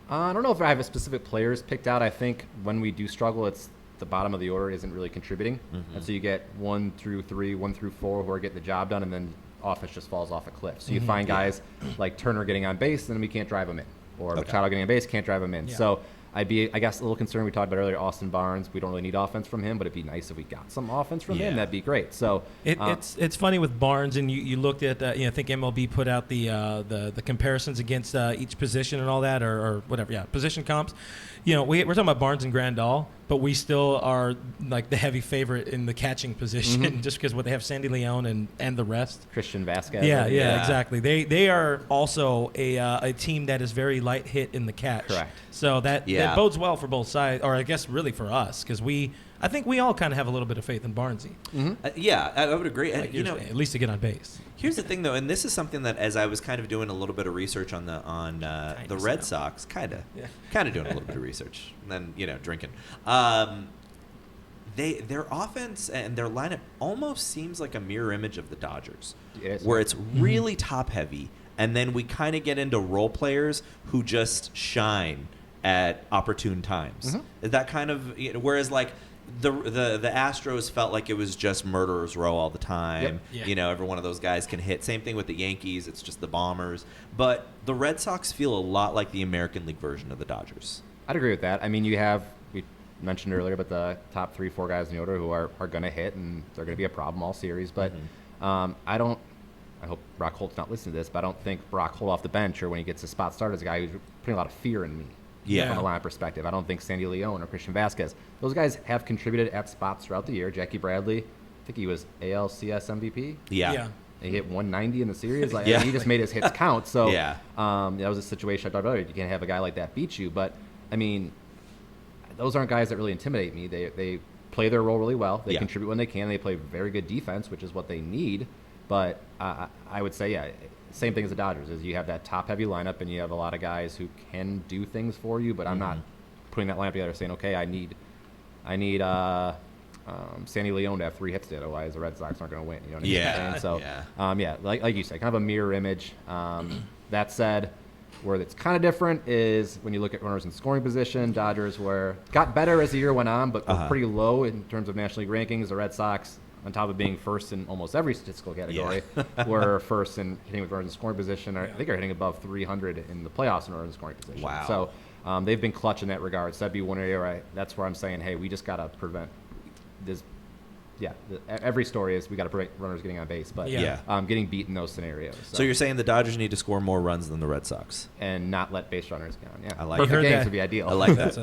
I don't know if I have a specific players picked out. I think when we do struggle, it's the bottom of the order isn't really contributing. And so you get 1 through 3, 1 through 4 who are getting the job done, and then offense just falls off a cliff. So you find guys like Turner getting on base, and then we can't drive them in. Or Machado getting on base, can't drive them in. Yeah. So I'd be, I guess, a little concerned. We talked about earlier, Austin Barnes. We don't really need offense from him, but it'd be nice if we got some offense from Yeah. him. That'd be great. So It's funny with Barnes, and you looked at I think MLB put out the comparisons against each position and all that, or whatever, position comps. We're talking about Barnes and Grandal, but we still are like the heavy favorite in the catching position just because what they have Sandy Leon and the rest. Christian Vasquez. Yeah, Yeah. exactly. They are also a team that is very light hit in the catch. Correct. So that bodes well for both sides, or I guess really for us, because I think we all kind of have a little bit of faith in Barnesy. Yeah, I would agree. Like, at least to get on base. Here's the thing, though, and this is something that, as I was kind of doing a little bit of research on the Red Sox, kind of doing a little bit of research, and then drinking. Their offense and their lineup almost seems like a mirror image of the Dodgers, where it's really top heavy, and then we kind of get into role players who just shine at opportune times. Is that kind of whereas like. The Astros felt like it was just murderer's row all the time. Yep. Yeah. Every one of those guys can hit. Same thing with the Yankees. It's just the bombers. But the Red Sox feel a lot like the American League version of the Dodgers. I'd agree with that. I mean, we mentioned earlier, but the top 3, 4 guys in the order who are going to hit, and they're going to be a problem all series. But I hope Brock Holt's not listening to this, but I don't think Brock Holt off the bench or when he gets a spot start is a guy who's putting a lot of fear in me. Yeah. From a lineup perspective. I don't think Sandy Leon or Christian Vasquez. Those guys have contributed at spots throughout the year. Jackie Bradley, I think he was ALCS MVP. Yeah. He hit 190 in the series. Like, Yeah. he just made his hits count. So Yeah. that was a situation I thought about. You can't have a guy like that beat you. But, I mean, those aren't guys that really intimidate me. They play their role really well. They Yeah. contribute when they can. They play very good defense, which is what they need. But I would say, yeah, same thing as the Dodgers is you have that top-heavy lineup, and you have a lot of guys who can do things for you. But I'm not putting that lineup together saying, okay, I need Sandy Leon to have 3 hits today, otherwise the Red Sox aren't going to win. You know what I'm saying? So, like you said, kind of a mirror image. That said, where it's kind of different is when you look at runners in scoring position. Dodgers got better as the year went on, but were pretty low in terms of National League rankings. The Red Sox, on top of being first in almost every statistical category, were first in hitting with runners in scoring position. I think are hitting above 300 in the playoffs in runners in scoring position. Wow. So they've been clutch in that regard. So that'd be one area that's where I'm saying, hey, we just got to prevent this. Yeah, every story is we got to prevent runners getting on base, but getting beat in those scenarios. So you're saying the Dodgers need to score more runs than the Red Sox? And not let base runners get on. Yeah, I like perfect that. games would be ideal. I like that.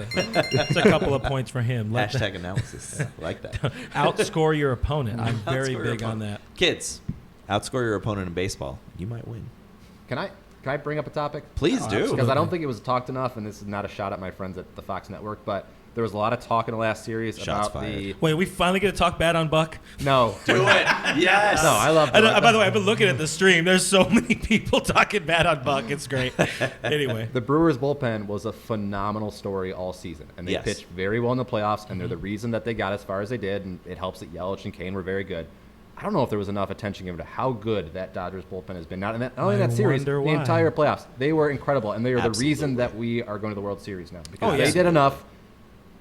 That's a couple of points for him. Hashtag analysis. I like that. Outscore your opponent. I'm very Outscore your big on opponent. that. Kids, outscore your opponent in baseball. You might win. Can I bring up a topic? Please do. absolutely. Because I don't think it was talked enough, and this is not a shot at my friends at the Fox Network, but there was a lot of talk in the last series Shots about fired. Wait, we finally get to talk bad on Buck? No. Do it. Yes. No, I love By the way, I've been looking at the stream. There's so many people talking bad on Buck. It's great. Anyway. The Brewers bullpen was a phenomenal story all season, and they Yes. pitched very well in the playoffs, and they're the reason that they got as far as they did, and it helps that Yelich and Kane were very good. I don't know if there was enough attention given to how good that Dodgers bullpen has been. Not only in that series, the wonder why. entire playoffs. They were incredible, and they are the reason Absolutely. that we are going to the World Series now. Because Oh, yeah. they did enough.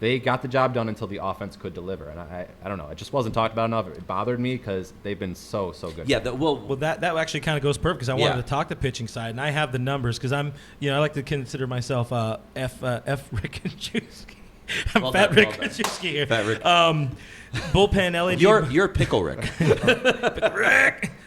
They got the job done until the offense could deliver. And I don't know. It just wasn't talked about enough. It bothered me because they've been so good. Yeah. Well, that actually kind of goes perfect because I wanted Yeah. to talk the pitching side, and I have the numbers because I like to consider myself F Rickenchewski. I'm Well Fat done, well done. Rickenchewski here. Fat Rick. Bullpen LAG. You're Pickle Rick.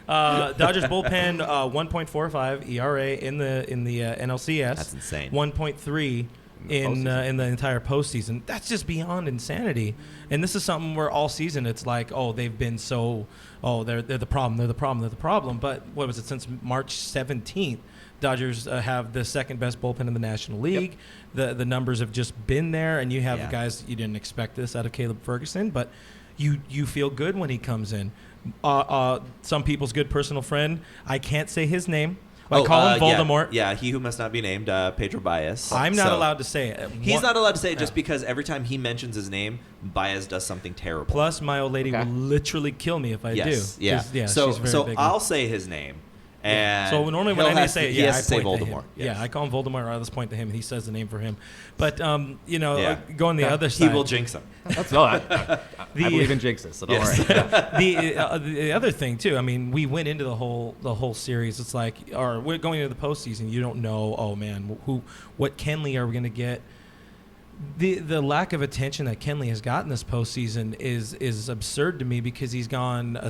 Dodgers bullpen 1.45 ERA in the NLCS. That's insane. 1.3 in the entire postseason. That's just beyond insanity. And this is something where all season it's like, oh, they've been so, oh, they're the problem, they're the problem, they're the problem. But what was it, since March 17th, Dodgers have the second best bullpen in the National League. The numbers have just been there, and you have guys, you didn't expect this out of Caleb Ferguson, but you feel good when he comes in. Some people's good personal friend, I can't say his name. I call him Voldemort. Yeah, he who must not be named, Pedro Baez. I'm not allowed to say it. He's not allowed to say it just because every time he mentions his name, Baez does something terrible. Plus, my old lady will literally kill me if I yes, do. yeah. 'Cause, yeah, So she's very so big. I'll say his name. And So normally when he'll I need to has say it, he I has to say point to him. Voldemort. Yeah, Yes. I call him Voldemort, or I just point to him, and he says the name for him. But Yeah. going the other He side, will jinx him. I believe in jinxes, so don't Yes. worry. the other thing too. I mean, we went into the whole series. It's like, or we're going into the postseason. You don't know. Oh man, what Kenley are we going to get? The lack of attention that Kenley has gotten this postseason is absurd to me because he's gone 10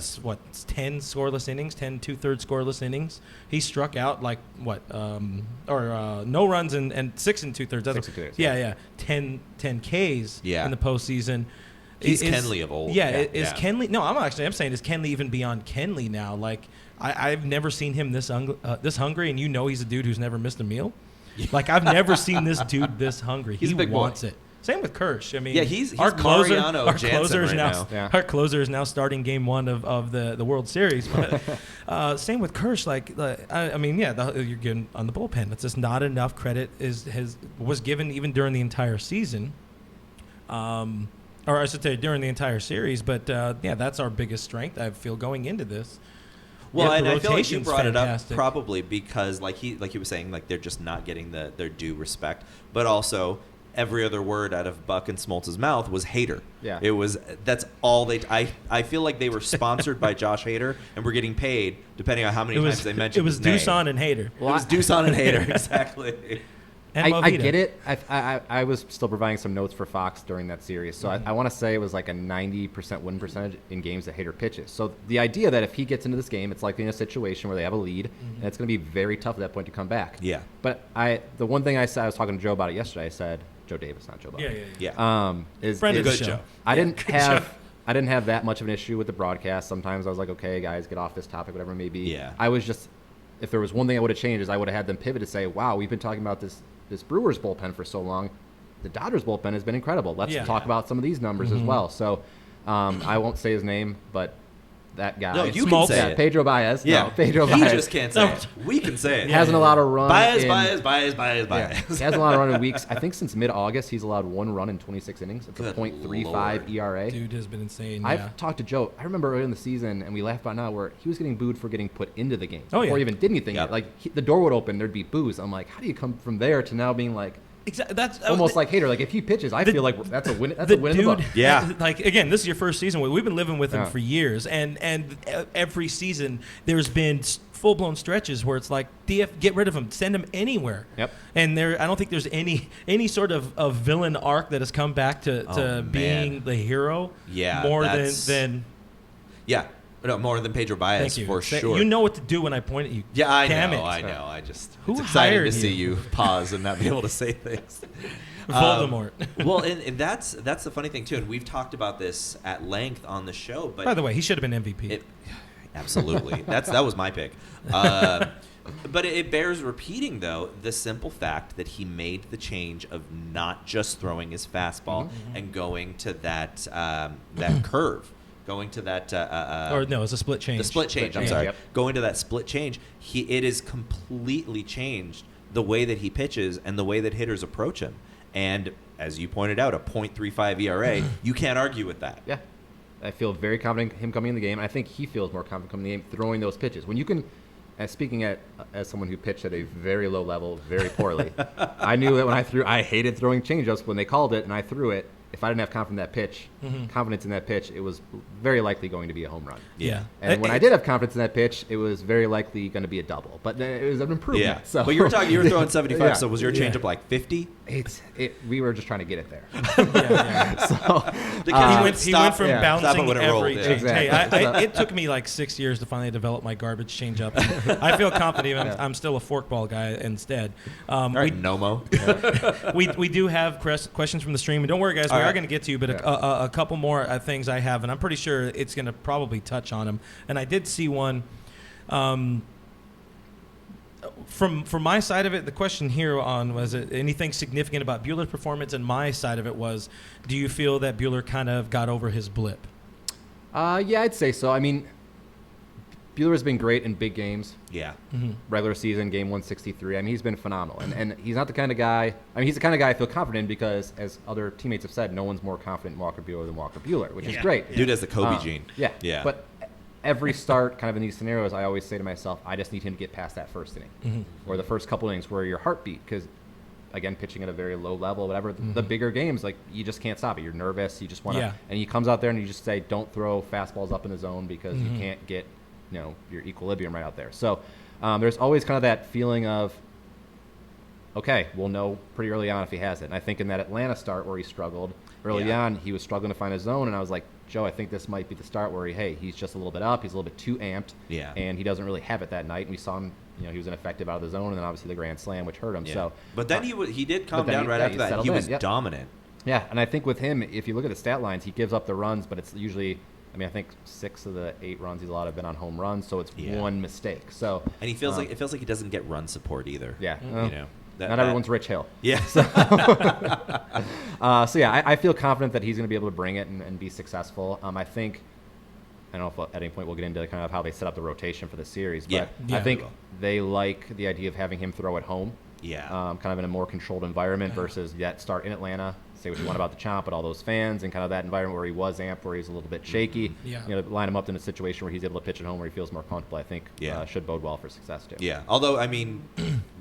scoreless innings, 10 2/3 scoreless innings. He struck out like no runs and 6 2/3. 6 2/3, Yeah. 10 Ks in the postseason. He's Kenley of old. Yeah, Yeah, is yeah. Kenley? No, I'm saying is Kenley even beyond Kenley now? Like I've never seen him this hungry, and he's a dude who's never missed a meal. Like I've never seen this dude this hungry. He's he a big boy. wants it. Same with Kirsch. I mean, Yeah, he's our closer. Mariano Our Jansen closer is right now. now. Yeah. Our closer is now starting game 1 of the World Series. But same with Kirsch. I mean, you're getting on the bullpen. It's just not enough credit was given even during the entire season. Or I should say during the entire series. But that's our biggest strength. I feel going into this. Well, Yep, and the I feel like you rotation's brought it up fantastic. probably because, like he was saying, like they're just not getting their due respect. But also, every other word out of Buck and Smoltz's mouth was hater. Yeah. That's all they. I feel like they were sponsored by Josh Hader and were getting paid depending on how many times they mentioned. It was his name. Doosan and Hader. It was Doosan and Hader, exactly. And I Movita. get it. I was still providing some notes for Fox during that series, so I want to say it was like a 90% win percentage in games that Hader pitches. So the idea that if he gets into this game, it's likely in a situation where they have a lead, and it's going to be very tough at that point to come back. Yeah. But the one thing I said, I was talking to Joe about it yesterday. I said Joe Davis, not Joe Buck. Yeah. Is Friend of Good the show. Joe. I didn't have that much of an issue with the broadcast. Sometimes I was like, okay, guys, get off this topic, whatever it may be. Yeah. I was just, if there was one thing I would have changed, is I would have had them pivot to say, wow, we've been talking about this Brewers bullpen for so long. the Dodgers bullpen has been incredible. Let's Yeah. talk about some of these numbers as well. So I won't say his name, but that guy. No, you Smokes. can say Yeah, it. Pedro Baez. Yeah, No, Pedro he Baez. just can't say it. We can say it. Hasn't allowed a run. Baez, in- Baez, Baez, Baez, Yeah, Baez. he hasn't allowed a run in weeks. I think since mid-August, he's allowed 1 run in 26 innings. It's a Good .35 Lord. ERA. Dude has been insane. Yeah. I've talked to Joe. I remember early in the season, and we laughed about it now, where he was getting booed for getting put into the game Oh, before yeah. he even did anything. Yep. Like the door would open, there'd be boos. I'm like, how do you come from there to now being like Exactly. That's almost like hater? Like if he pitches, I feel like that's a win. That's the a win in the book. dude, Yeah. like again, this is your first season. We've been living with him Yeah. for years, and every season there's been full blown stretches where it's like DF, get rid of him, send him anywhere. Yep. And I don't think there's any sort of villain arc that has come back to Oh, being man. the hero. Yeah, more that's- than Yeah, no, more than Pedro Baez thank you for Say- sure. You know what to do when I point at you. Yeah, I Damn know. it. I know. I just Who it's exciting to hired see you? you pause and not be able to say things. Voldemort. Well, and that's the funny thing too, and we've talked about this at length on the show. But By the way, he should have been MVP. it, absolutely, that was my pick. But it bears repeating, though, the simple fact that he made the change of not just throwing his fastball and going to that that curve, going to that or no, it's a split change. the split change. I'm change, sorry, yep. going to that split change. It is completely changed the way that he pitches and the way that hitters approach him. And as you pointed out, a .35 ERA, you can't argue with that. Yeah. I feel very confident him coming in the game. I think he feels more confident coming in the game throwing those pitches. When you can, speaking as someone who pitched at a very low level, very poorly, I knew that when I hated throwing changeups. When they called it and I threw it, if I didn't have confidence in that pitch, it was very likely going to be a home run. Yeah. And when I did have confidence in that pitch, it was very likely going to be a double. But it was an improvement. Yeah. So. But you were throwing 75, Yeah. so was your Yeah. changeup like 50? We were just trying to get it there. Yeah. So The He kid went stop- from yeah. stop bouncing it when it every rolled, yeah. change. Hey, Exactly. it took me like 6 years to finally develop my garbage changeup. I feel confident. I'm still a forkball guy instead. All right, Nomo. We do have questions from the stream, and don't worry, guys, we All are right. going to get to you. But a couple more things I have, and I'm pretty sure it's going to probably touch on them. And I did see one. From my side of it, the question here was it anything significant about Buehler's performance, and my side of it was, do you feel that Buehler kind of got over his blip? Yeah, I'd say so. I mean, Buehler has been great in big games. Yeah. Regular season, game 163. I mean, he's been phenomenal. And he's not the kind of guy, he's the kind of guy I feel confident in because, as other teammates have said, no one's more confident in Walker Buehler than Walker Buehler, which is great. Dude has the Kobe gene. Yeah. Yeah. But every start, kind of in these scenarios, I always say to myself, I just need him to get past that first inning or the first couple innings where your heartbeat, because, again, pitching at a very low level, whatever, the bigger games, like, you just can't stop it. You're nervous. You just want to. Yeah. And he comes out there and you just say, don't throw fastballs up in the zone because you can't get, your equilibrium right out there. So there's always kind of that feeling of, okay, we'll know pretty early on if he has it. And I think in that Atlanta start where he struggled early on, he was struggling to find his zone. And I was like, Joe, I think this might be the start where he's just a little bit up. He's a little bit too amped. Yeah. And he doesn't really have it that night. And we saw him, he was ineffective out of the zone. And then obviously the grand slam, which hurt him. Yeah. So, But then he did calm but then down he- right yeah, after he that. settled He in, was yep. dominant. yeah. And I think with him, if you look at the stat lines, he gives up the runs, but it's usually, I think 6 of the 8 runs he's allowed have been on home runs. So it's Yeah. one mistake. So, And it feels like he doesn't get run support either. yeah. That, not everyone's Rich Hill. Yeah. So yeah, I feel confident that he's going to be able to bring it and be successful. I think, I don't know if at any point we'll get into kind of how they set up the rotation for the series, but Yeah. I think we will. they like the idea of having him throw at home, Yeah. kind of in a more controlled environment versus that start in Atlanta. Say what you want about the Chomp, but all those fans and kind of that environment where he was amped, where he's a little bit shaky. Yeah. Line him up in a situation where he's able to pitch at home where he feels more comfortable. I think should bode well for success too. Yeah. Although,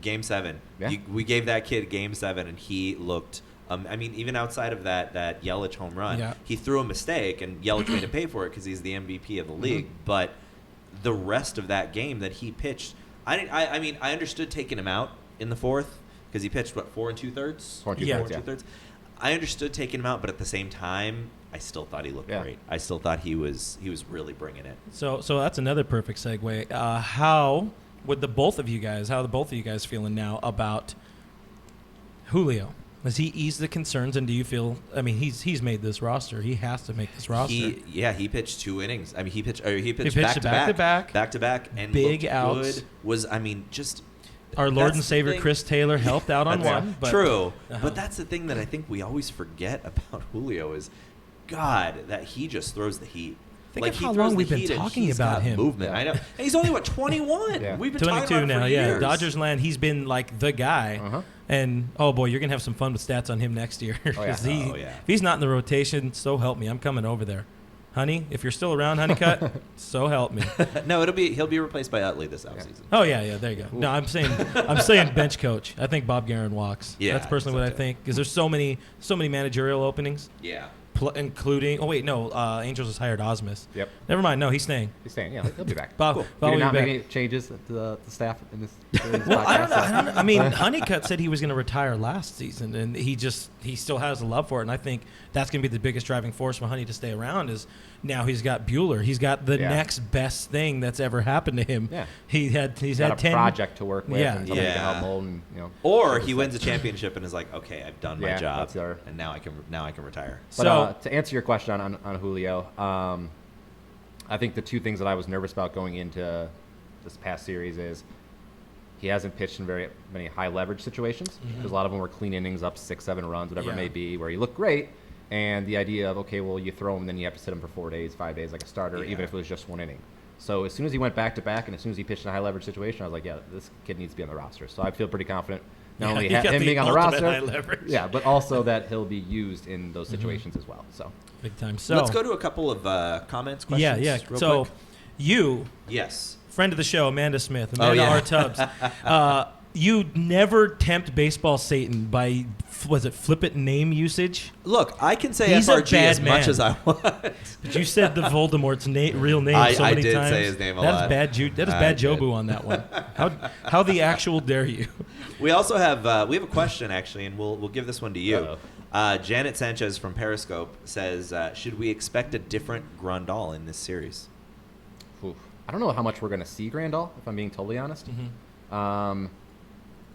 Game 7, Yeah. we gave that kid Game 7, and he looked. Even outside of that Yelich home run, Yeah. he threw a mistake, and Yelich made him pay for it because he's the MVP of the league. But the rest of that game that he pitched, I understood taking him out in the fourth because he pitched 4 2/3. 4 Yeah. 2/3. I understood taking him out, but at the same time, I still thought he looked great. I still thought he was really bringing it. So that's another perfect segue. How the both of you guys feeling now about Julio? Has he eased the concerns, and do you feel? He's made this roster. He has to make this roster. He pitched 2 innings. He pitched pitched back to back, back-to-back. back to back, and Big looked outs. good. Was just Our Lord That's and the Savior thing. Chris Taylor helped out on That's one. But, true. Uh-huh. But that's the thing that I think we always forget about Julio is, God, that he just throws the heat. Think of he how throws long the we've been heat and talking he's about got him. Movement. Yeah. I know. And he's only, 21? Yeah. We've been talking 22 about it now, for yeah. years. Dodgers land. He's been like the guy. Uh-huh. And oh boy, you're gonna have some fun with stats on him next year. yeah. 'Cause Oh, yeah. if he's not in the rotation, so help me. I'm coming over there, honey. If you're still around, Honeycutt, so help me. No, he'll be replaced by Utley this offseason. Oh yeah, there you go. No, I'm saying bench coach. I think Bob Guerin walks. Yeah, That's personally so what I too. think because there's so many managerial openings, Yeah. including. Oh wait, no. Angels has hired Osmus. Yep. Never mind. No, he's staying. He's staying. Yeah, he'll be back. Bob, Cool. Bob Did will he be not back. make any changes to the staff in this Well, I podcast? don't know. I mean, Honeycutt said he was going to retire last season, and he still has a love for it. And I think that's going to be the biggest driving force for Honey to stay around. Is now he's got Bueller. He's got the Yeah. next best thing that's ever happened to him. Yeah. He's got had a 10 project to work with Yeah. and something Yeah. to help mold and, Or he wins a championship and is like, okay, I've done my Yeah, job, that's our- and now I can retire. But So to answer your question on Julio, I think the two things that I was nervous about going into this past series is he hasn't pitched in very many high leverage situations because a lot of them were clean innings, up 6-7 runs, whatever Yeah. it may be, where he looked great. And the idea of, okay, well, you throw him, then you have to sit him for 4 days, 5 days, like a starter, Yeah. even if it was just one inning. So as soon as he went back to back, and as soon as he pitched in a high leverage situation, I was like, yeah, this kid needs to be on the roster. So I feel pretty confident not Yeah, only he got him the being on the ultimate roster, high leverage. yeah, but also that he'll be used in those situations as well. So big time. So Let's go to a couple of comments, yeah, questions. Real So quick. you, Yes. friend of the show, Amanda Smith, Oh, Amanda yeah. R. Tubbs. You never tempt baseball Satan by was it flippant name usage? Look, I can say He's a FRG bad as much man. as I want. But you said the Voldemort's real name I so many did times. say his name a That lot. is bad. That is I bad did. Jobu on that one. How the actual dare you? We also have we have a question actually, and we'll give this one to you. Uh-oh. Janet Sanchez from Periscope says, should we expect a different Grandal in this series? oof. I don't know how much we're going to see Grandal, if I'm being totally honest.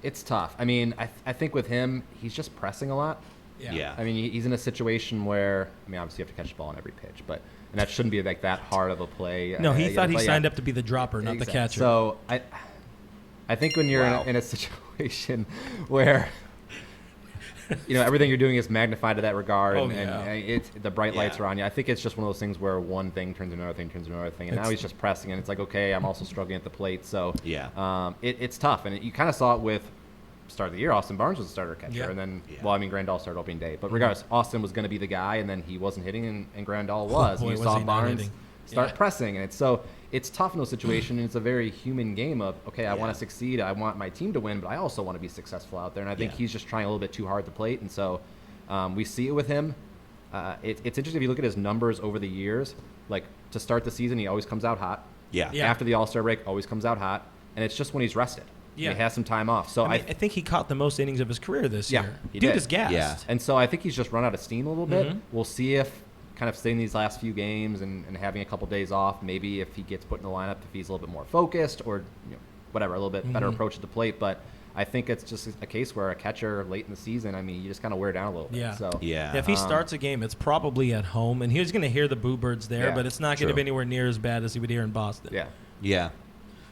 It's tough. I mean, I think with him, he's just pressing a lot. Yeah. I mean, he's in a situation where, I mean, obviously you have to catch the ball on every pitch, and that shouldn't be like that hard of a play. No, he thought he but signed up to be the dropper, not the Exactly. catcher. So I think when you're Wow. in a situation where everything you're doing is magnified to that regard, Oh, and yeah. the bright lights Yeah. are on you. I think it's just one of those things where one thing turns into another thing, turns into another thing, and now It's- he's just pressing, and it's like, okay, I'm also struggling at the plate, so Yeah. it's tough, and you kind of saw it with start of the year. Austin Barnes was a starter catcher, Yeah. and then Yeah. Grandal started opening day, but regardless, Austin was going to be the guy, and then he wasn't hitting, and Grandal was. boy, and you was saw he not Barnes hitting. start Yeah. pressing, and it's tough in those situations, and it's a very human game of, okay, I want Yeah. to succeed, I want my team to win, but I also want to be successful out there, and I think Yeah. he's just trying a little bit too hard at the plate, and so we see it with him. It's interesting if you look at his numbers over the years, like to start the season, he always comes out hot. Yeah. Yeah. After the All-Star break, always comes out hot, and it's just when he's rested. Yeah. He has some time off. So I think he caught the most innings of his career this Yeah, year. he Dude did. is gassed. Yeah. And so I think he's just run out of steam a little bit. Mhm. We'll see if kind of staying these last few games and having a couple days off, maybe if he gets put in the lineup, if he's a little bit more focused or whatever, a little bit better Mhm. approach at the plate. But I think it's just a case where a catcher late in the season, I mean, you just kind of wear down a little bit. Yeah. So Yeah. If he starts a game, it's probably at home, and he's going to hear the boo birds there, Yeah, but it's not going to true. be anywhere near as bad as he would hear in Boston. yeah. Yeah.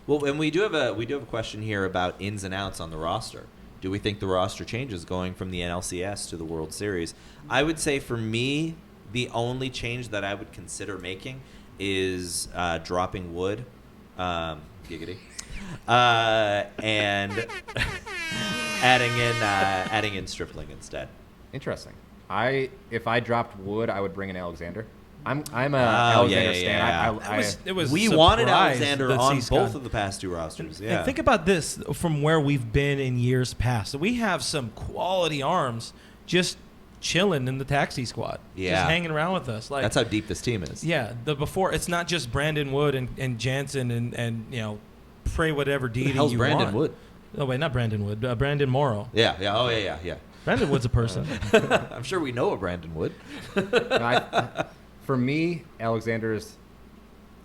Well, and we do have a question here about ins and outs on the roster. Do we think the roster changes going from the NLCS to the World Series? I would say for me, the only change that I would consider making is dropping Wood, giggity, and adding in Stripling instead. Interesting. If I dropped Wood, I would bring in Alexander. I'm a Oh, yeah, Alexander yeah, stan. yeah. It was We surprised wanted Alexander that on he's both gone. of the past two rosters. And Yeah. think about this from where we've been in years past. We have some quality arms just chilling in the taxi squad, Yeah. just hanging around with us. Like That's how deep this team is. yeah, it's not just Brandon Wood and Jansen and pray whatever deity How's you Brandon want. Wood? Oh wait, not Brandon Wood. Brandon Morrow. Yeah. Oh, yeah. Brandon Wood's a person. I'm sure we know a Brandon Wood. For me, Alexander's.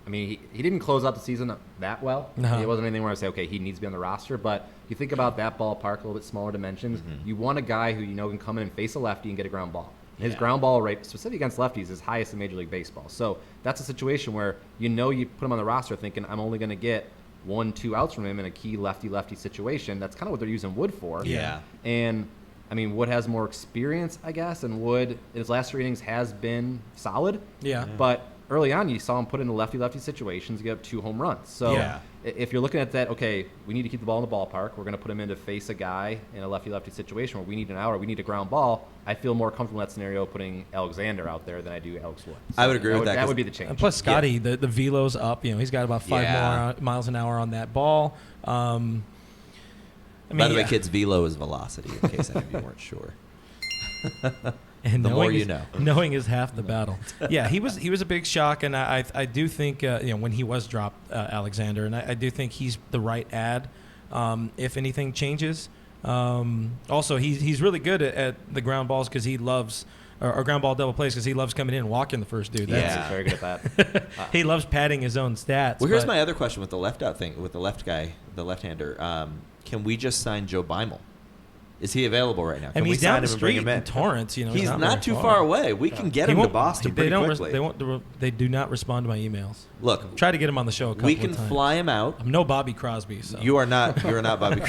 I mean, he didn't close out the season that well. Uh-huh. It wasn't anything where I say, okay, he needs to be on the roster. But you think about that ballpark, a little bit smaller dimensions. You want a guy who can come in and face a lefty and get a ground ball. His Yeah. ground ball rate, specifically against lefties, is highest in Major League Baseball. So that's a situation where you put him on the roster thinking, I'm only going to get 1-2 outs from him in a key lefty-lefty situation. That's kind of what they're using Wood for. Yeah. And I mean, Wood has more experience, I guess, and Wood, in his last 3 innings, has been solid. Yeah. But early on, you saw him put into lefty-lefty situations, give up 2 home runs. So Yeah. if you're looking at that, okay, we need to keep the ball in the ballpark. We're going to put him in to face a guy in a lefty-lefty situation where we need an out or we need a ground ball. I feel more comfortable in that scenario putting Alexander out there than I do Alex Wood. I would agree with that, That 'cause- would be the change. And plus, Scotty, the velo's up. He's got about 5 Yeah. more miles an hour on that ball. I mean, By the way, kids, velo is velocity, in case any of you weren't sure. And The more knowing you is, know. knowing is half the battle. Yeah, he was a big shock, and I do think when he was dropped, Alexander, and I do think he's the right ad. If anything changes, also he's really good at the ground balls because he loves or ground ball double plays because he loves coming in and walking the first dude. Yeah. He's very good at that. He loves padding his own stats. Well, here's but- my other question with the left out thing, with the left guy, the left-hander. Can we just sign Joe Beimel? Is he available right now? I Can mean, we he's down sign the him and bring street him in in? Torrance. He's not not very too far away. We can get He him to won't- Boston they pretty don't quickly. they do not respond to my emails. Look, Try to get him on the show a couple we of can times. fly him out. I'm no Bobby Crosby. So. You are not Bobby.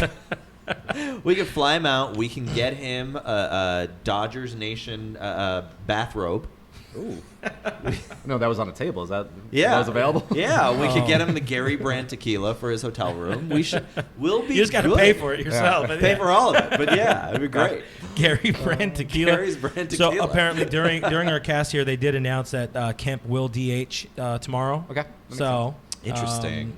We can fly him out. We can get him a Dodgers Nation bathrobe. Ooh. No, that was on the table. Is that Yeah, that was available? Yeah, we could Oh. get him the Gary Brandt tequila for his hotel room. We'll be. You just got to good. pay for it yourself. Yeah. Pay for all of it, but yeah, it'd be great. Gary Brand tequila. Gary's Brand So tequila. apparently during our cast here, they did announce that Kemp will DH tomorrow. Okay. That makes So Interesting.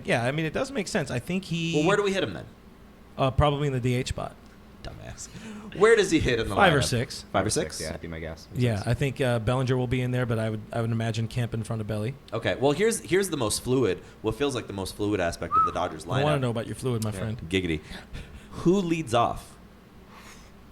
yeah, I mean it does make sense. I think he Well, where do we hit him then? probably in the DH spot, Dumbass. Where does he hit in the 5 or lineup? 6. 5 or 6? Yeah, that'd be my guess. Yeah, I think Bellinger will be in there, but I would imagine Kemp in front of Belly. Okay. Well, here's the most fluid. What feels like the most fluid aspect of the Dodgers lineup. I want to know about your fluid, my friend. Giggity. Who leads off?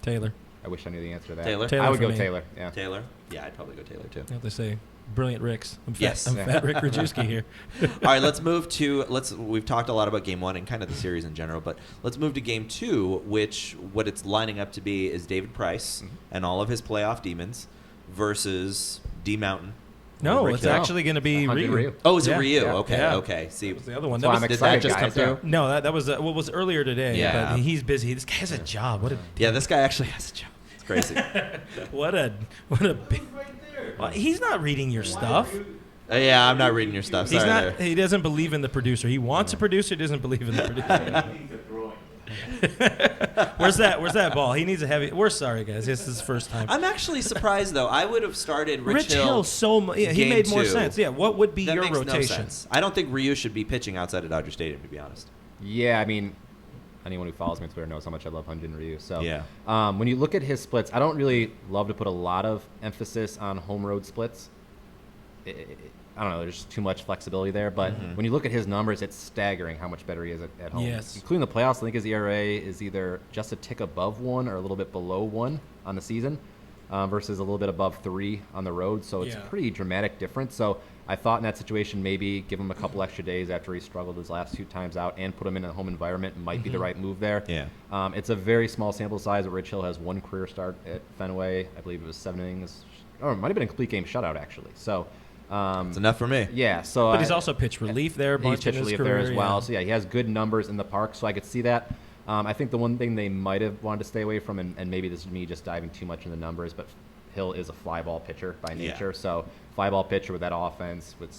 Taylor. I wish I knew the answer to that. Taylor? Taylor I would for go me. Taylor. Yeah. Taylor. Yeah, I'd probably go Taylor too. You know what they say? Brilliant Ricks. I'm fat, Yes. I'm Yeah. fat Rick Rajewski here. All right, let's move to we've talked a lot about game 1 and kind of the series in general, but let's move to game 2, which what it's lining up to be is David Price and all of his playoff demons versus D Mountain. No, Rick it's Hill. actually going to be Hunted Ryu. Ryu. Oh, is it Yeah. Ryu? Yeah. Okay, Yeah. okay. See, That was the other one. So I'm did that excited, just come guys. Yeah. through? No, that was what was earlier today. Yeah. But he's busy. This guy has a job. Yeah, this guy actually has a job. It's crazy. What a big. Well, he's not reading your stuff. Yeah, I'm not reading your stuff. He's Sorry not. there. He doesn't believe in the producer. He wants a producer. Doesn't believe in the producer. Where's that ball? He needs a heavy. We're sorry, guys. This is his first time. I'm actually surprised though. I would have started Rich Hill so much. Yeah, he game made more 2. sense. Yeah. What would be That your makes no rotation? sense. I don't think Ryu should be pitching outside of Dodger Stadium, to be honest. Yeah, I mean, anyone who follows me on Twitter knows how much I love Hyun-Jin Ryu. So Yeah. when you look at his splits, I don't really love to put a lot of emphasis on home road splits. I don't know, there's just too much flexibility there. But when you look at his numbers, it's staggering how much better he is at home. Yes. Including the playoffs, I think his ERA is either just a tick above 1 or a little bit below 1 on the season versus a little bit above 3 on the road. So it's Yeah. a pretty dramatic difference. So I thought in that situation maybe give him a couple extra days after he struggled his last 2 times out and put him in a home environment might be the right move there. Yeah. It's a very small sample size, but Rich Hill has 1 career start at Fenway. I believe it was 7 innings. Or it might have been a complete game shutout, actually. So, It's enough for me. yeah. So But he's also pitched relief there. a he's bunch in pitched his relief career, there as well. yeah. So, yeah, he has good numbers in the park, so I could see that. I think the one thing they might have wanted to stay away from, and maybe this is me just diving too much into the numbers, but Hill is a fly ball pitcher by Yeah. nature. So, fly ball pitcher with that offense, with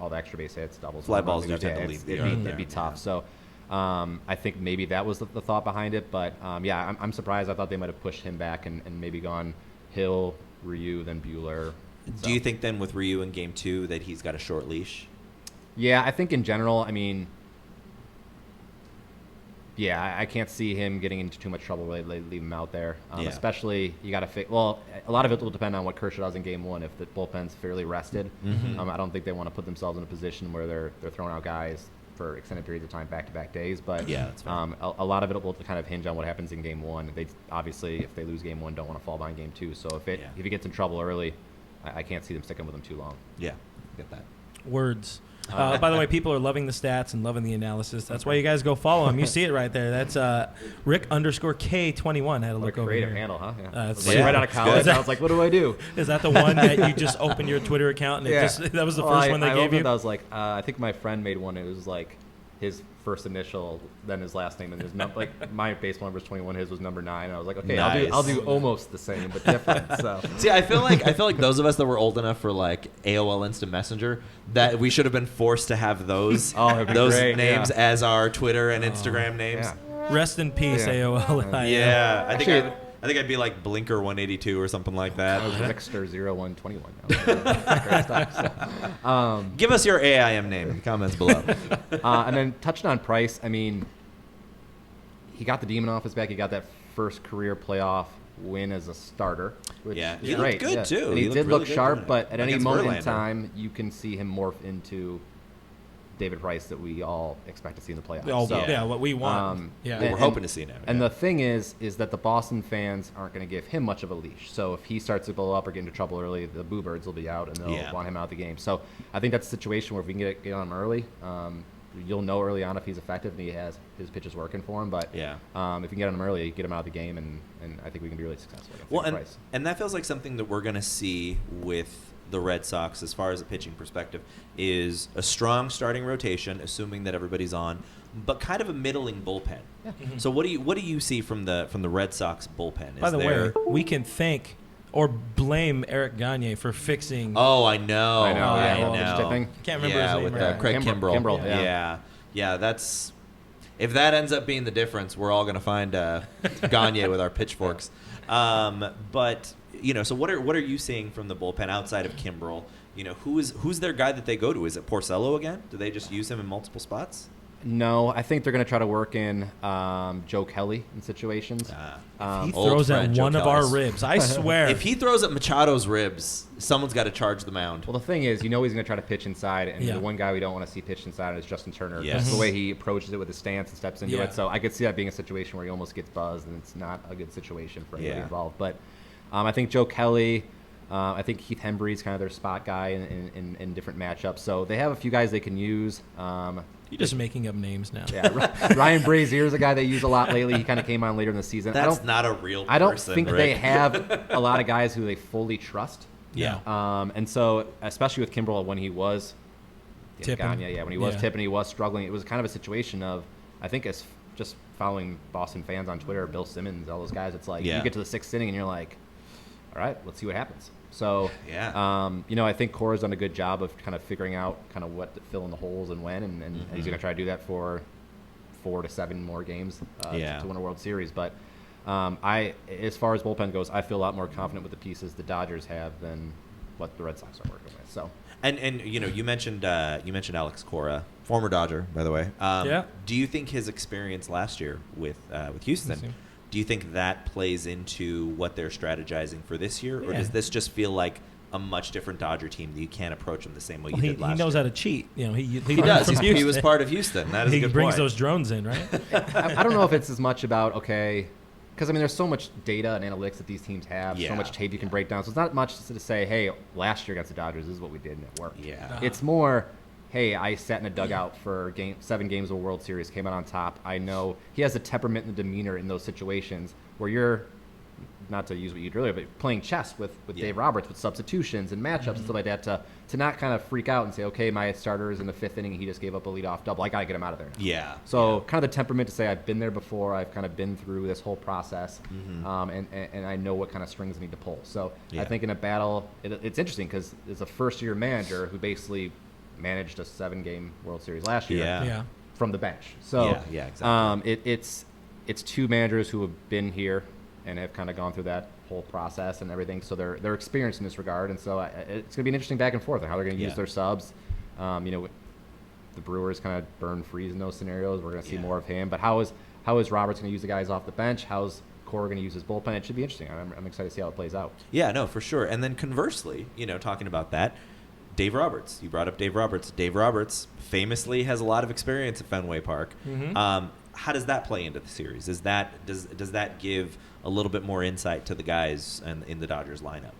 all the extra base hits, doubles, Fly home runs, balls do tend to it's- lead the it'd yard be there. tough. So, I think maybe that was the thought behind it. But yeah, I'm surprised. I thought they might have pushed him back and maybe gone Hill, Ryu, then Buehler. So- Do you think then with Ryu in game 2 that he's got a short leash? Yeah, I think in general, I mean, yeah, I can't see him getting into too much trouble where they leave him out there. Yeah. Especially, you got to fit. Well, a lot of it will depend on what Kershaw does in game 1. If the bullpen's fairly rested, I don't think they want to put themselves in a position where they're throwing out guys for extended periods of time, back-to-back days. But Yeah, that's fair. a lot of it will kind of hinge on what happens in game 1. They obviously, if they lose game 1, don't want to fall behind game 2. So if he gets in trouble early, I can't see them sticking with him too long. Yeah, get that. Words. By the way, people are loving the stats and loving the analysis. That's why you guys go follow him. You see it right there. That's Rick_K21. I had to What a look over creative here. handle, huh? Yeah. That's- Like Yeah, right out of it's college, good. I was like, what do I do? Is that the one that you just opened your Twitter account and that was the Well, first one they I gave opened you? it, I was like, I think my friend made one. It was like his first initial, then his last name, and his like my baseball number is 21. His was number 9. And I was like, okay, Nice. I'll do almost the same but different. So See, I feel like those of us that were old enough for like AOL Instant Messenger, that we should have been forced to have those that'd be those great, names yeah. as our Twitter and Instagram names. yeah. Rest in peace, Yeah. AOL. And IM. Yeah, Actually- I think I'd be like Blinker 182 or something like that. I was Rickster 0121. Great stuff, so. Give us your AIM name in the comments below. And then touching on Price, I mean, he got the demon off his back. He got that first career playoff win as a starter. Which Yeah, is he looked great. good, yeah. too. And He he looked did really look good sharp, doing it but at any against moment in Verlander. time, you can see him morph into David Price that we all expect to see in the playoffs. Oh, So, yeah, what we want. um, yeah. What we're hoping to see now. And yeah. the thing is that the Boston fans aren't going to give him much of a leash. So if he starts to blow up or get into trouble early, the Boo Birds will be out and they'll Yeah. want him out of the game. So I think that's a situation where if we can get on him early, you'll know early on if he's effective and he has his pitches working for him. But Yeah. if you can get on him early, get him out of the game, and I think we can be really successful against Well, David and, Price. and that feels like something that we're going to see with the Red Sox as far as a pitching perspective is a strong starting rotation, assuming that everybody's on, but kind of a middling bullpen. Yeah. So what do you see from the Red Sox bullpen? By the way, we can thank or blame Eric Gagne for fixing. Oh, I know. I know, yeah, well, know. tipping. Can't remember yeah, his name with right now. Craig Kimbrell. Kimbrell, yeah. Yeah, that's if that ends up being the difference, we're all going to find Gagne with our pitchforks. But so what are you seeing from the bullpen outside of Kimbrell? Who's their guy that they go to? Is it Porcello again? Do they just use him in multiple spots? No, I think they're going to try to work in Joe Kelly in situations. He Old throws at friend, Joe one of our Kelly's. ribs. I swear. If he throws at Machado's ribs, someone's got to charge the mound. Well, the thing is, he's going to try to pitch inside, and Yeah. the one guy we don't want to see pitch inside is Justin Turner. Yes. That's the way he approaches it with his stance and steps into Yeah. it. So I could see that being a situation where he almost gets buzzed, and it's not a good situation for anybody Yeah. involved. But I think Joe Kelly, I think Keith Hembree's kind of their spot guy in different matchups. So they have a few guys they can use. You're just making up names now. Yeah, Ryan Brazier is a guy they use a lot lately. He kind of came on later in the season. That's not a real person. I don't think Rick. they have a lot of guys who they fully trust. Yeah. And so, especially with Kimbrell when he was Tipping. when he was Yeah. tipping, he was struggling. It was kind of a situation of, I think, as just following Boston fans on Twitter, Bill Simmons, all those guys. It's like Yeah. you get to the sixth inning and you're like, all right, let's see what happens. So, Yeah. I think Cora's done a good job of kind of figuring out kind of what to fill in the holes and when, and he's going to try to do that for 4 to 7 more games Yeah. to win a World Series. But as far as bullpen goes, I feel a lot more confident with the pieces the Dodgers have than what the Red Sox are working with. So, And you mentioned Alex Cora, former Dodger, by the way. Yeah. Do you think his experience last year with Houston? Houston. Do you think that plays into what they're strategizing for this year, or Yeah. does this just feel like a much different Dodger team that you can't approach them the same way you Well, did last he knows year? how to cheat. He He does. from He was Houston. part of Houston. That is a He good brings point. those drones in, right? I don't know if it's as much about, okay, because, there's so much data and analytics that these teams have, Yeah, so much tape you can break down. So it's not much to say, hey, last year against the Dodgers, this is what we did and it worked. Yeah. It's more, hey, I sat in a dugout for 7 games of a World Series, came out on top. I know he has the temperament and the demeanor in those situations where you're, not to use what you did earlier, but playing chess with Yeah. Dave Roberts with substitutions and matchups and stuff like that to not kind of freak out and say, okay, my starter is in the 5th inning, he just gave up a leadoff double. I got to get him out of there. Yeah. So kind of the temperament to say I've been there before. I've kind of been through this whole process, and I know what kind of strings I need to pull. So Yeah. I think in a battle, it's interesting because it's a first-year manager who basically managed a 7-game World Series last year Yeah. Yeah. from the bench. So Yeah, exactly. It's 2 managers who have been here and have kind of gone through that whole process and everything. So they're experienced in this regard, and so it's going to be an interesting back and forth on how they're going to use Yeah. their subs. The Brewers kind of burn freeze in those scenarios. We're going to see Yeah. more more of him. But how is Roberts going to use the guys off the bench? How's Cora going to use his bullpen? It should be interesting. I'm excited to see how it plays out. Yeah, no, for sure. And then conversely, talking about that, Dave Roberts. You brought up Dave Roberts. Dave Roberts famously has a lot of experience at Fenway Park. Mhm. How does that play into the series? Does that give a little bit more insight to the guys in the Dodgers lineup?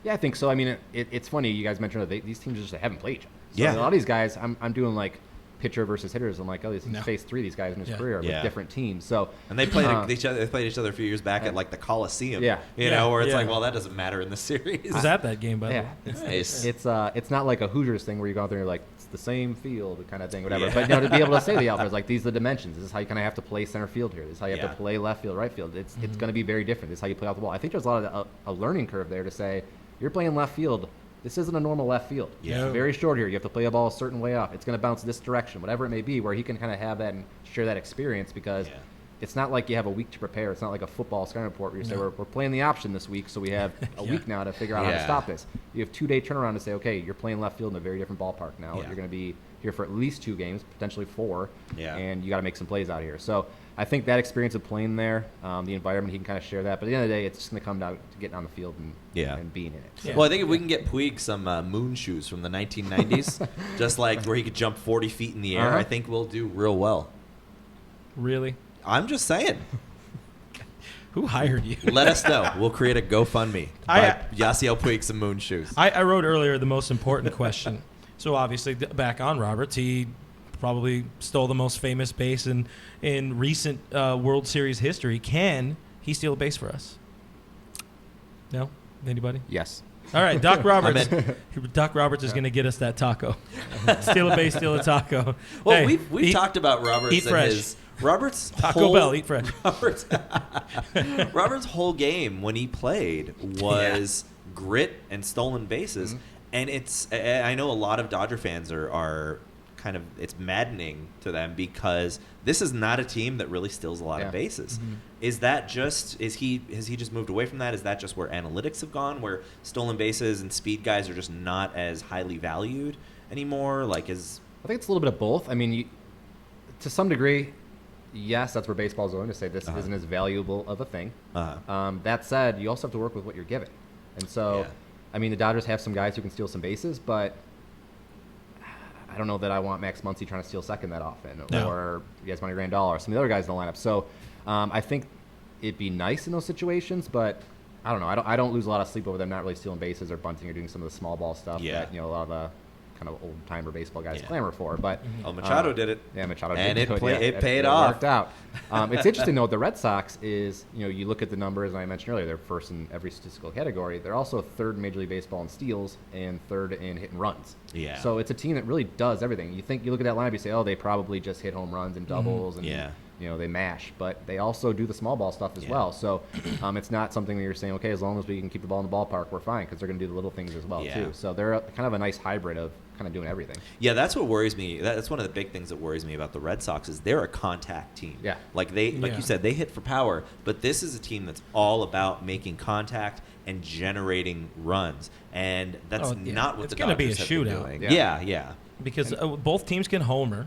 Yeah, I think so. It's funny. You guys mentioned that these teams just haven't played each other. So Yeah. a lot of these guys, I'm doing like pitcher versus hitters. I'm like, oh, he's No. faced 3 of these guys in his Yeah. career Yeah. with different teams. So And they played each other. They played each other a few years back at like the Coliseum. Yeah. you Yeah, know, where it's yeah. like, well, that doesn't matter in the series. I was at that game, by the yeah, way. it's not like a Hoosiers thing where you go out there and you're like, it's the same field kind of thing, whatever. Yeah. But to be able to say the outfield, like, these are the dimensions. This is how you kind of have to play center field here. This is how you have Yeah. to play left field, right field. It's going to be very different. This is how you play off the ball. I think there's a lot of a learning curve there to say, you're playing left field. This isn't a normal left field. Yeah. It's very short here. You have to play a ball a certain way off. It's going to bounce this direction, whatever it may be, where he can kind of have that and share that experience because Yeah. it's not like you have a week to prepare. It's not like a football scouting report where you say, No. we're playing the option this week, so we have a Yeah. week now to figure out how to Yeah. stop this. You have 2-day turnaround to say, okay, you're playing left field in a very different ballpark now. Yeah. You're going to be here for at least 2 games, potentially 4, Yeah. and you got to make some plays out here. So I think that experience of playing there, the environment, he can kind of share that. But at the end of the day, it's just going to come down to getting on the field and, Yeah. and being in it. Yeah. Well, I think if we can get Puig some moon shoes from the 1990s, just like where he could jump 40 feet in the air, Uh-huh. I think we'll do real well. Really? I'm just saying. Who hired you? Let us know. We'll create a GoFundMe. Buy Yasiel Puig some moon shoes. I wrote earlier the most important question. So obviously, back on Roberts, he probably stole the most famous base in recent World Series history. Can he steal a base for us? No? Anybody? Yes. All right, Doc Roberts. Doc Roberts is going to get us that taco. Steal a base, steal a taco. Well, Hey, we've talked about Roberts eat and fresh. his Roberts Taco whole, Bell, eat fresh. Roberts' whole game when he played was grit and stolen bases, and it's I know a lot of Dodger fans are kind of, it's maddening to them because this is not a team that really steals a lot of bases. Is that just has he just moved away from that? Is that just where analytics have gone, where stolen bases and speed guys are just not as highly valued anymore? Like, is I think it's a little bit of both. I mean, to some degree, yes, that's where baseball's going to say this isn't as valuable of a thing. That said, you also have to work with what you're given. And so, Yeah. I mean, the Dodgers have some guys who can steal some bases, but I don't know that I want Max Muncy trying to steal second that often, No. or Yasmani Grandal, or some of the other guys in the lineup. So I think it'd be nice in those situations, but I don't know. I don't lose a lot of sleep over them not really stealing bases or bunting or doing some of the small ball stuff Yeah. that a lot of the kind of old timer baseball guys Yeah. clamor for. But Machado did it? Yeah, Machado And did it do it paid it off. worked out. It's interesting though. With the Red Sox is you look at the numbers, and I mentioned earlier they're first in every statistical category. They're also third in Major League Baseball in steals and third in hit and runs. Yeah. So it's a team that really does everything. You look at that lineup, you say, oh, they probably just hit home runs and doubles and Yeah. they mash, but they also do the small ball stuff as Yeah. well. So it's not something that you're saying, okay, as long as we can keep the ball in the ballpark, we're fine, because they're going to do the little things as well Yeah. too. So they're kind of a nice hybrid of kind of doing everything. Yeah, that's what worries me. That's one of the big things that worries me about the Red Sox is they're a contact team. Yeah. Like Yeah. you said, they hit for power, but this is a team that's all about making contact and generating runs, and that's Oh, yeah. not what It's the gonna be Dodgers a have been shootout. doing. Yeah. Yeah, Because both teams can homer.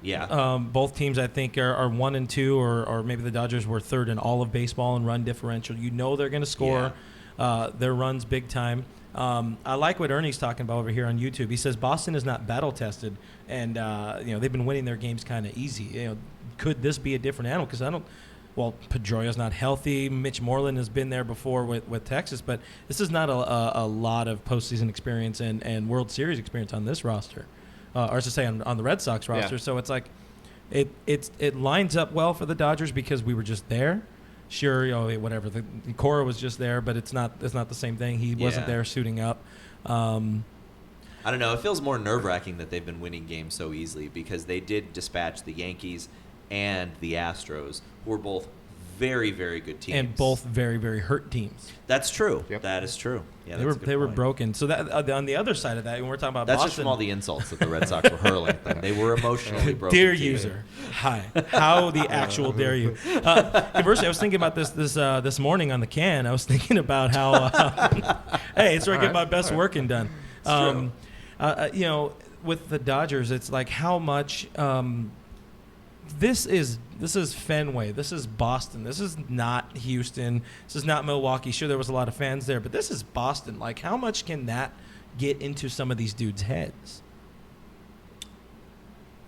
yeah. Both teams, I think, are 1 and 2, or maybe the Dodgers were third in all of baseball in run differential. They're going to score their runs big time. I like what Ernie's talking about over here on YouTube. He says Boston is not battle tested, and they've been winning their games kind of easy. Could this be a different animal? Because Pedroia's not healthy. Mitch Moreland has been there before with Texas, but this is not a lot of postseason experience and World Series experience on this roster, or I should say on the Red Sox roster. Yeah. So it's like it lines up well for the Dodgers because we were just there. Sure, whatever. The Cora was just there, but it's not the same thing. He wasn't Yeah. there suiting up. I don't know. It feels more nerve-wracking that they've been winning games so easily because they did dispatch the Yankees and the Astros, who were both very, very good teams. And both very, very hurt teams. That's true. Yep. That is true. Yeah, They that's a good were point. broken. So that on the other side of that, when we're talking about That's Boston, just from all the insults that the Red Sox were hurling at them. They were emotionally broken. Dear team. user, hi. How the actual dare you? Conversely, I was thinking about this morning on the can. I was thinking about how, hey, it's where I get my best working done. With the Dodgers, it's like how much. This is Fenway. This is Boston. This is not Houston. This is not Milwaukee. Sure, there was a lot of fans there, but this is Boston. Like, how much can that get into some of these dudes' heads?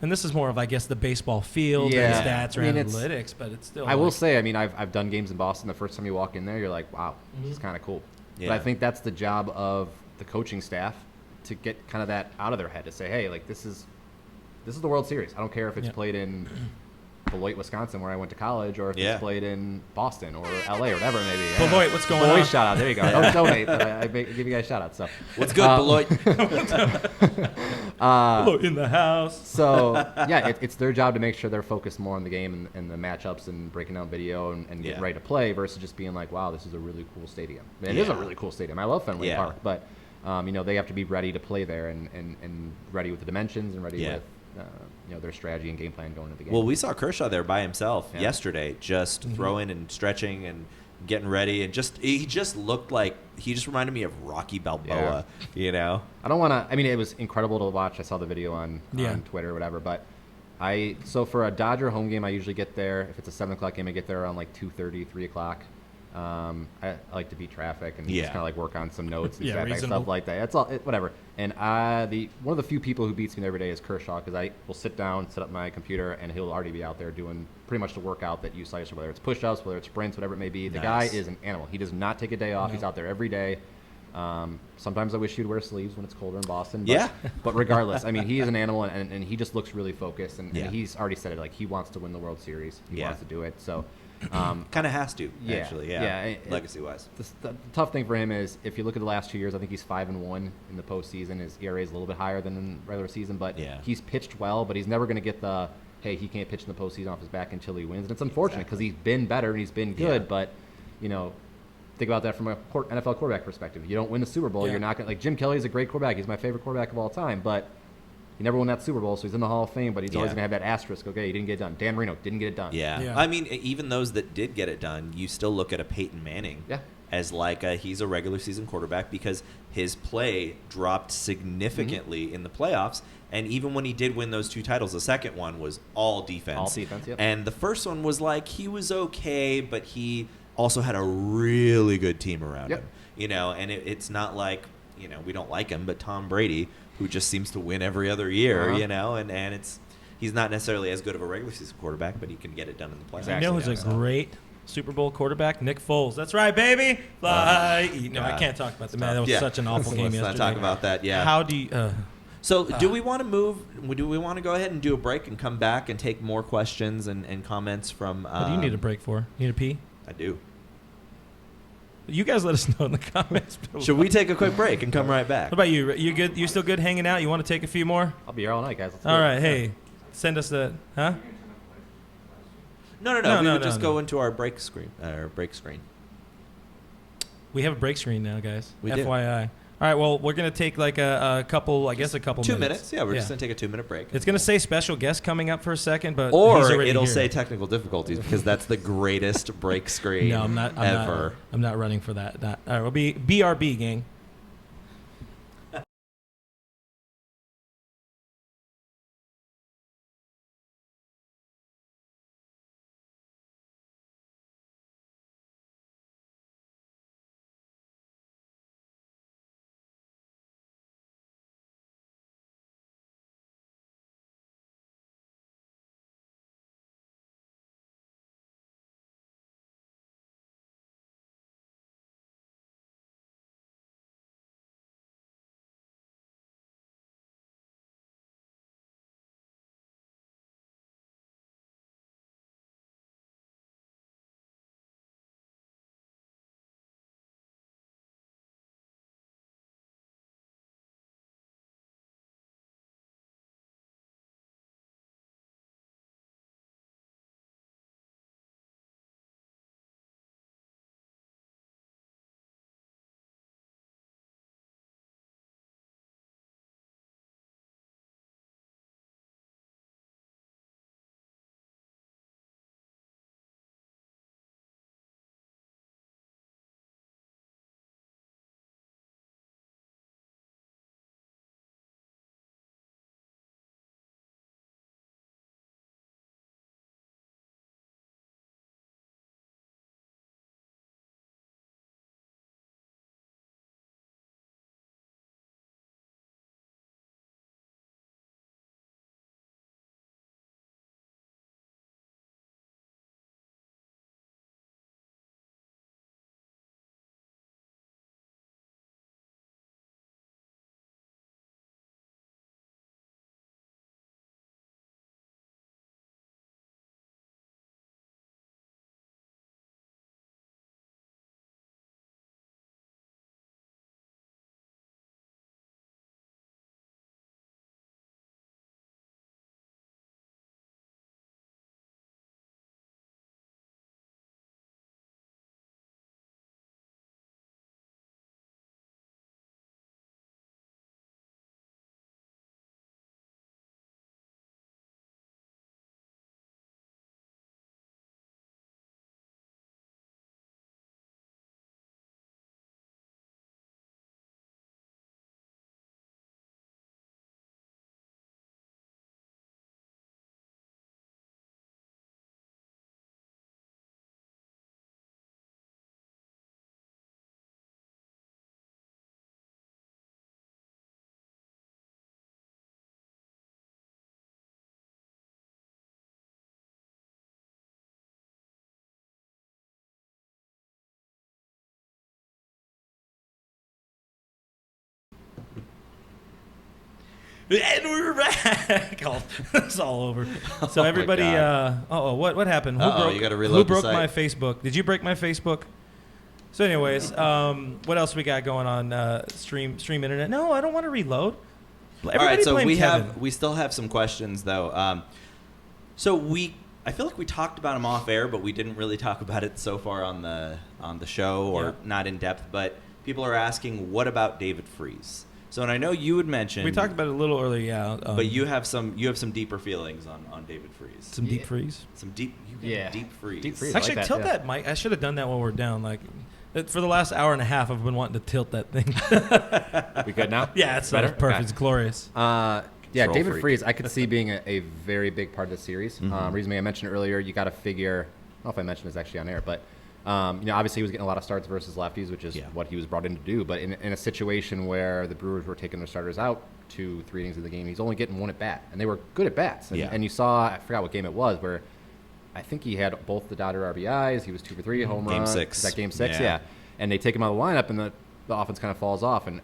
And this is more of, I guess, the baseball field and stats or analytics, but it's still. I will say, I mean, I've done games in Boston. The first time you walk in there, you're like, wow, this is kind of cool. Yeah. But I think that's the job of the coaching staff to get kind of that out of their head to say, hey, like, this is this is the World Series. I don't care if it's Yeah. played in Beloit, Wisconsin, where I went to college, or if Yeah. it's played in Boston or LA or whatever it may be. Beloit, what's going Beloit on? shout out. There you go. Don't donate, but I give you guys shout outs. So What's good, Beloit? Hello in the house. So yeah, it's their job to make sure they're focused more on the game and the matchups and breaking down video and Yeah. getting ready to play versus just being like, wow, this is a really cool stadium. It is a Yeah. really cool stadium. I love Fenway Yeah. Park, but they have to be ready to play there and ready with the dimensions and ready Yeah. with their strategy and game plan going into the game. Well, we saw Kershaw there by himself Yeah. yesterday, just throwing and stretching and getting ready, and he just looked like he just reminded me of Rocky Balboa. You know? I don't want to. I mean, it was incredible to watch. I saw the video on Twitter or whatever. But so for a Dodger home game, I usually get there. If it's a 7 o'clock game, I get there around like 2:30, 3 o'clock. I like to beat traffic and just kind of like work on some notes and stuff like that. That's all. Whatever. And one of the few people who beats me every day is Kershaw, because I will sit down, set up my computer, and he'll already be out there doing pretty much the workout that you saw yesterday, whether it's push-ups, whether it's sprints, whatever it may be. The guy is an animal. He does not take a day off. He's out there every day. Sometimes I wish he'd wear sleeves when it's colder in Boston. But, but regardless, I mean, he is an animal, and he just looks really focused. And he's already said it, like, he wants to win the World Series. He wants to do it. So, kind of has to, actually. Legacy-wise. The tough thing for him is, if you look at the last 2 years, I think he's 5-1 in the postseason. His ERA is a little bit higher than in the regular season, but he's pitched well. But he's never going to get the, hey, he can't pitch in the postseason off his back until he wins. And it's unfortunate because he's been better and he's been good, but think about that from a NFL quarterback perspective. You don't win the Super Bowl, you're not going to, like, Jim Kelly is a great quarterback. He's my favorite quarterback of all time, but he never won that Super Bowl, so he's in the Hall of Fame, but he's always going to have that asterisk. Okay, he didn't get it done. Dan Marino didn't get it done. Yeah. I mean, even those that did get it done, you still look at a Peyton Manning as like he's a regular season quarterback because his play dropped significantly in the playoffs. And even when he did win those 2 titles, the second one was all defense. All defense, yep. And the first one was like, he was okay, but he also had a really good team around him. And it's not like, we don't like him, but Tom Brady, who just seems to win every other year, and he's not necessarily as good of a regular season quarterback, but he can get it done in the playoffs. Exactly. Who's a great Super Bowl quarterback? Nick Foles. That's right, baby. Fly. I can't talk about the man. That was such an awful game yesterday. Let's not talk about that. Yeah. How do you? So do we want to move? Do we want to go ahead and do a break and come back and take more questions and comments from? What do you need a break for? You need a pee? I do. You guys let us know in the comments. Should we take a quick break and come right back? What about you? You good? You still good hanging out? You want to take a few more? I'll be here all night, guys. Let's all right. Hey, send us the No. We would just go into our break screen. We have a break screen now, guys. We do. FYI. All right, well, we're going to take like a couple, I guess a couple 2 minutes. Yeah, we're just going to take a 2-minute break. It's going to say special guest coming up for a second, but or it'll say technical difficulties because that's the greatest break screen no, I'm not, ever. I'm not running for that. All right, we'll be BRB, gang. And we're back. It's all over. So my everybody, God. what happened? Uh-oh, you gotta who reload the broke site. my Facebook? Did you break my Facebook? So, anyways, what else we got going on? Stream internet. No, I don't want to reload. Everybody All right, so blame Kevin. we still have some questions though. I feel like we talked about them off air, but we didn't really talk about it so far on the show, or Yeah. not in depth. But people are asking, what about David Freese? So, and I know you had mentioned We talked about it a little earlier, yeah. but you have some deeper feelings on David Freese. some deep freeze. Some deep deep freeze. Deep freeze. Actually, like that, tilt yeah. that mic. I should have done that while we're down. Like, for the last hour and a half, I've been wanting to tilt that thing. We good now? Yeah, it's better. perfect. Okay. It's glorious. Yeah, Control David freak. Freese, I could see being a very big part of the series. Mhm. Reason I mentioned earlier, you got to figure. I don't know if I mentioned this actually on air, but obviously he was getting a lot of starts versus lefties, which is Yeah. what he was brought in to do. But in a situation where the Brewers were taking their starters out 2-3 innings of the game, he's only getting one at bat, and they were good at bats. And, Yeah. and you saw, I forgot what game it was, where I think he had both the Dodger RBIs. He was 2 for 3, home Game run. 6. Is that game 6? Yeah. Yeah. And they take him out of the lineup, and the offense kind of falls off. And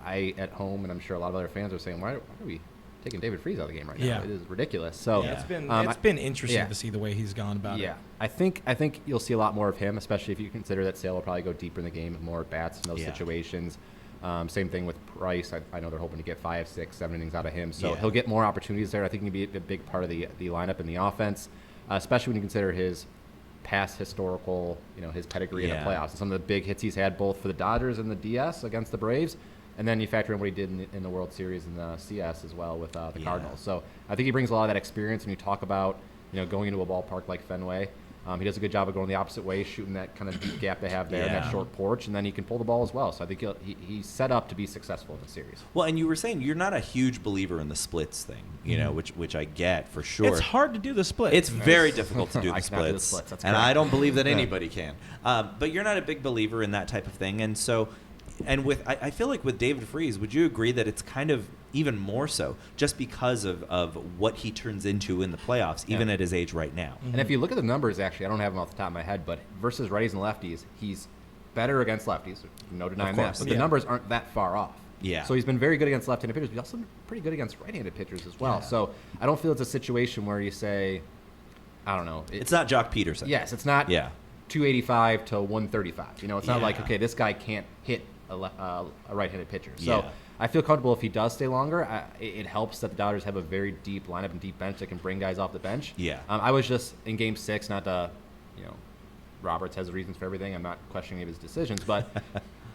I at home, and I'm sure a lot of other fans are saying, why are we taking David Freese out of the game right now? Yeah. It is ridiculous. So Yeah, it's um, been interesting yeah. to see the way he's gone about yeah, it. I think you'll see a lot more of him, especially if you consider that Sale will probably go deeper in the game, more at bats in those Yeah. situations. Same thing with Price. I know they're hoping to get 5, 6, 7 innings out of him, so Yeah. he'll get more opportunities there. I think he'll be a big part of the lineup and the offense, especially when you consider his past historical, his pedigree in Yeah. the playoffs. And some of the big hits he's had both for the Dodgers and the DS against the Braves. And then you factor in what he did in the World Series and the CS as well with the Yeah. Cardinals. So I think he brings a lot of that experience. When you talk about going into a ballpark like Fenway, he does a good job of going the opposite way, shooting that kind of deep gap they have there, Yeah. that short porch, and then he can pull the ball as well. So I think he's set up to be successful in the series. Well, and you were saying you're not a huge believer in the splits thing, which I get for sure. It's hard to do the split. It's very difficult to do I the cannot do the splits, splits, that's and correct. I don't believe that Yeah. anybody can. But you're not a big believer in that type of thing, and so, I feel like with David Freese, would you agree that it's kind of even more so, just because of what he turns into in the playoffs, even Yeah. at his age right now? And if you look at the numbers, actually, I don't have them off the top of my head, but versus righties and lefties, he's better against lefties. No denying that. course, But yeah. the numbers aren't that far off. Yeah. So he's been very good against left-handed pitchers, but he's also been pretty good against right-handed pitchers as well. Yeah. So I don't feel it's a situation where you say, I don't know. It's not Jock Peterson. Yes, it's not Yeah. 285 to 135. It's not like, Yeah. okay, this guy can't hit a right-handed pitcher. So Yeah. I feel comfortable if he does stay longer. It helps that the Dodgers have a very deep lineup and deep bench that can bring guys off the bench. Yeah. I was just in Game 6, not to, Roberts has reasons for everything. I'm not questioning any of his decisions, but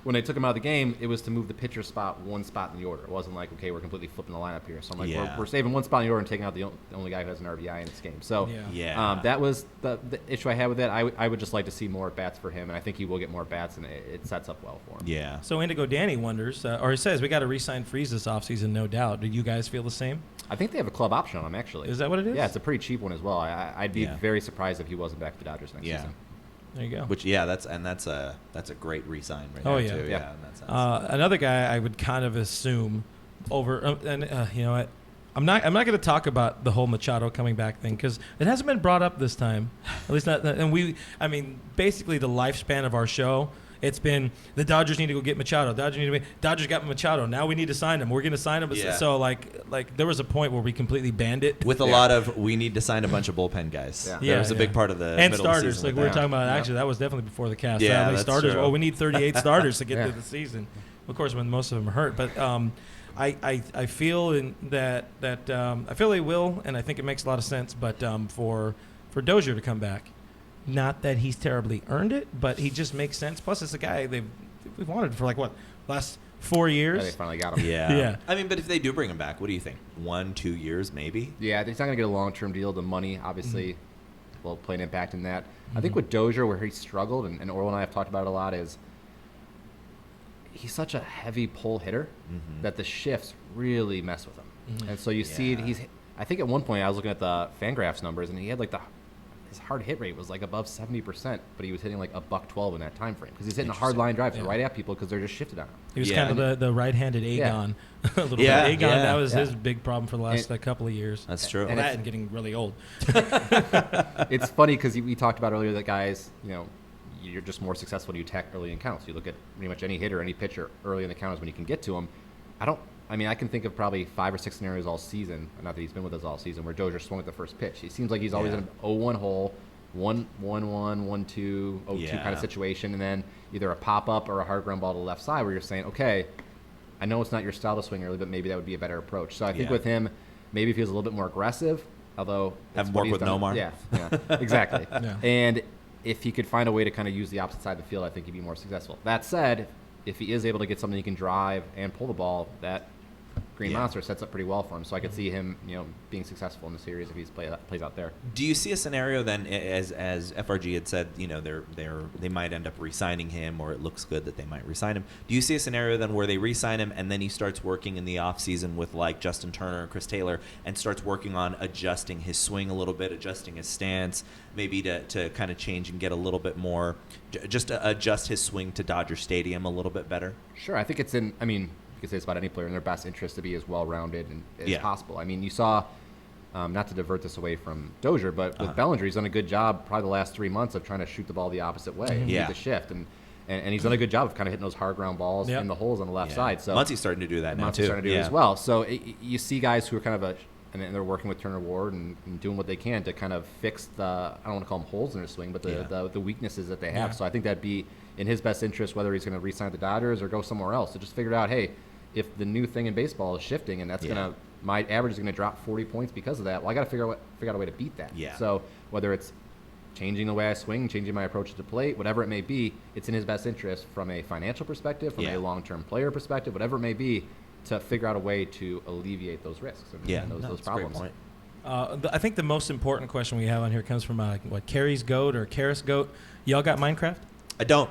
when they took him out of the game, it was to move the pitcher spot one spot in the order. It wasn't like, okay, we're completely flipping the lineup here. So I'm like, Yeah. we're saving one spot in the order and taking out the only guy who has an RBI in this game. So Yeah. Yeah. that was the issue I had with it. I would just like to see more at-bats for him, and I think he will get more at-bats, and it sets up well for him. Yeah. So Indigo Danny wonders, or he says, we got to re-sign Freeze this offseason, no doubt. Do you guys feel the same? I think they have a club option on him, actually. Is that what it is? Yeah, it's a pretty cheap one as well. I'd be Yeah. very surprised if he wasn't back to the Dodgers next Yeah. season. There you go. Which that's a great re-sign right Oh, there yeah. too. Yeah. In that sense. Another guy I would kind of assume over, you know what? I'm not going to talk about the whole Machado coming back thing because it hasn't been brought up this time. At least not. And basically the lifespan of our show, it's been the Dodgers need to go get Machado. Dodgers got Machado. Now we need to sign him. We're going to sign him. Yeah. So like there was a point where we completely banned it. With a lot of, we need to sign a bunch of bullpen guys. Yeah. There was a Yeah. big part of the and middle of the starters, season like with we were that. talking about. Yeah. Actually, that was definitely before the cast. Yeah, Sadly, that's starters. true. Oh, we need 38 starters to get Yeah. through the season. Of course, when most of them are hurt. But I feel I feel they will, and I think it makes a lot of sense. But for Dozier to come back, not that he's terribly earned it, but he just makes sense. Plus, it's a guy we've wanted for last 4 Yeah, years. they finally got him. Yeah. Yeah. I mean, but if they do bring him back, what do you think? 1-2 years, maybe? Yeah, he's not going to get a long-term deal. The money, obviously, will play an impact in that. I think Mhm. with Dozier, where he struggled, and Orwell and I have talked about it a lot, is he's such a heavy pull hitter Mhm. that the shifts really mess with him. Mhm. And so you see Yeah. I think at one point I was looking at the Fangraphs numbers, and he had his hard hit rate was like above 70%, but he was hitting like a $112 in that time frame because he's hitting a hard line drive Yeah. right at people because they're just shifted on him. He was Yeah. kind of the right-handed Aegon. A little Yeah, bit. Aegon, yeah, that was yeah. his big problem for the last And- couple of years. That's true. And that it's- and getting really old. It's funny because we talked about earlier that guys, you're just more successful when you attack early in counts. You look at pretty much any hitter, any pitcher early in the count is when you can get to them. I don't I mean, I can think of probably 5 or 6 scenarios all season, not that he's been with us all season, where Dozier swung at the first pitch. He seems like he's always in an 0-1 hole, 1-1, 1-2, 0-2 kind of situation, and then either a pop-up or a hard ground ball to the left side where you're saying, okay, I know it's not your style to swing early, but maybe that would be a better approach. So I think with him, maybe if he was a little bit more aggressive, although have him work with Nomar. Yeah, exactly. Yeah. And if he could find a way to kind of use the opposite side of the field, I think he'd be more successful. That said, if he is able to get something he can drive and pull the ball, that Green Monster sets up pretty well for him. So I could see him, being successful in the series if he plays out there. Do you see a scenario then, as FRG had said, they might end up re-signing him, or it looks good that they might re-sign him. Do you see a scenario then where they re-sign him and then he starts working in the offseason with like Justin Turner and Chris Taylor and starts working on adjusting his swing a little bit, adjusting his stance, maybe to kind of change and get a little bit more, just to adjust his swing to Dodger Stadium a little bit better? Sure. I think it's you can say this about any player, in their best interest to be as well-rounded as possible. I mean, you saw, not to divert this away from Dozier, but with Bellinger, he's done a good job probably the last 3 months of trying to shoot the ball the opposite way and make the shift. And he's done a good job of kind of hitting those hard ground balls in the holes on the left side. So Muncie's starting to do that now, too. Muncie's starting to do it as well. So you see guys who are kind of and they're working with Turner Ward and doing what they can to kind of fix I don't want to call them holes in their swing, but the weaknesses that they have. So I think that'd be in his best interest, whether he's going to re-sign the Dodgers or go somewhere else. So just figure out, hey, if the new thing in baseball is shifting and that's my average is going to drop 40 points because of that, well, I got to figure out a way to beat that. Yeah. So whether it's changing the way I swing, changing my approach to the plate, whatever it may be, it's in his best interest from a financial perspective, from a long-term player perspective, whatever it may be, to figure out a way to alleviate those risks and those problems. That's a great point. I think the most important question we have on here comes from Carrie's Goat or Karis Goat. Y'all got Minecraft? I don't.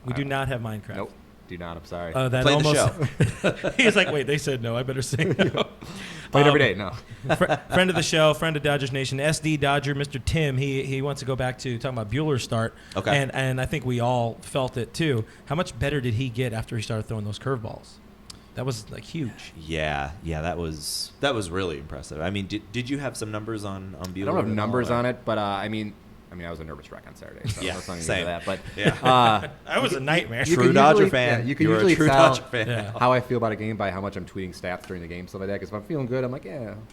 We do not have Minecraft. Nope. Do not. I'm sorry. That Play almost, the show. He's like, wait, they said no. I better say no. Play it every day. No. Friend of the show, friend of Dodgers Nation, SD Dodger, Mr. Tim. He wants to go back to talking about Buehler's start. Okay. And I think we all felt it too. How much better did he get after he started throwing those curveballs? That was like huge. Yeah, that was really impressive. I mean, did you have some numbers on Buehler? I don't have numbers on it, but I was a nervous wreck on Saturday. So let's not same. into that. But That was a nightmare. True Dodger fan. Yeah, you can You're usually a true tell Dodger fan. how I feel about a game by how much I'm tweeting stats during the game, stuff like that. Because if I'm feeling good, I'm like,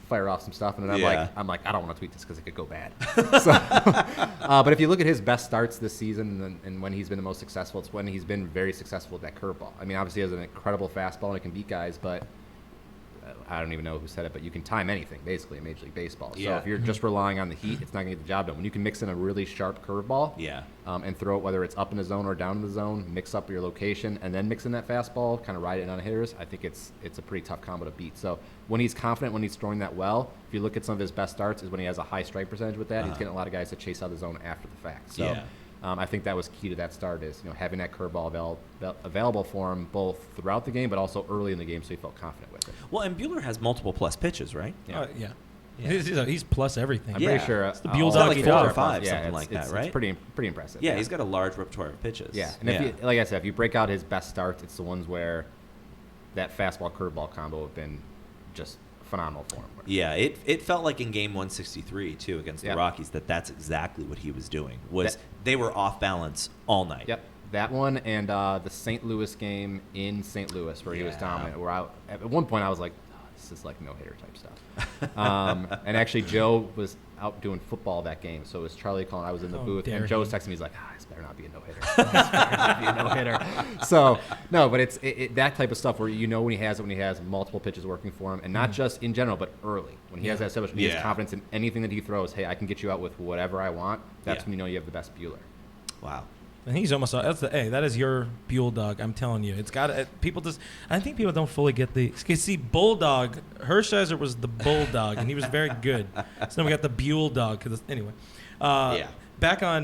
fire off some stuff, and then I'm like, I don't want to tweet this because it could go bad. But if you look at his best starts this season and when he's been the most successful, it's when he's been very successful with that curveball. I mean, obviously he has an incredible fastball and it can beat guys, but I don't even know who said it, but you can time anything basically in Major League Baseball. So if you're just relying on the heat, it's not going to get the job done. When you can mix in a really sharp curveball and throw it, whether it's up in the zone or down in the zone, mix up your location, and then mix in that fastball, kind of ride it on hitters, I think it's a pretty tough combo to beat. So when he's confident, when he's throwing that well, if you look at some of his best starts is when he has a high strike percentage with that. He's getting a lot of guys to chase out of the zone after the fact. So I think that was key to that start is having that curveball available for him both throughout the game, but also early in the game, so he felt confident with it. Well, and Buehler has multiple plus pitches, right? He's plus everything. I'm pretty sure it's the Buell Dog like 4 or 5, something like that, right? It's pretty impressive. Yeah, he's got a large repertoire of pitches. Yeah, and if like I said, if you break out his best starts, it's the ones where that fastball curveball combo have been just phenomenal for him. Yeah, it felt like in game 163 too against the Rockies that's exactly what he was doing. They were off balance all night. Yep, that one and the St. Louis game in St. Louis where he was dominant. Where at one point I was like, this is like no hitter type stuff. And actually Joe was out doing football that game, so it was Charlie calling. I was in the booth, and Joe was texting me. He's like, this better not be a no hitter. This better not be a no hitter. So no, but it's that type of stuff where when he has multiple pitches working for him, and not just in general, but early when he has that established, he has confidence in anything that he throws. Hey, I can get you out with whatever I want. That's when you have the best Buehler. Wow. And he's almost that is your Buell Dog. I'm telling you, it's got people just. I think people don't fully get see Bulldog. Hershiser was the Bulldog, and he was very good. So then we got the Buell Dog. Anyway, back on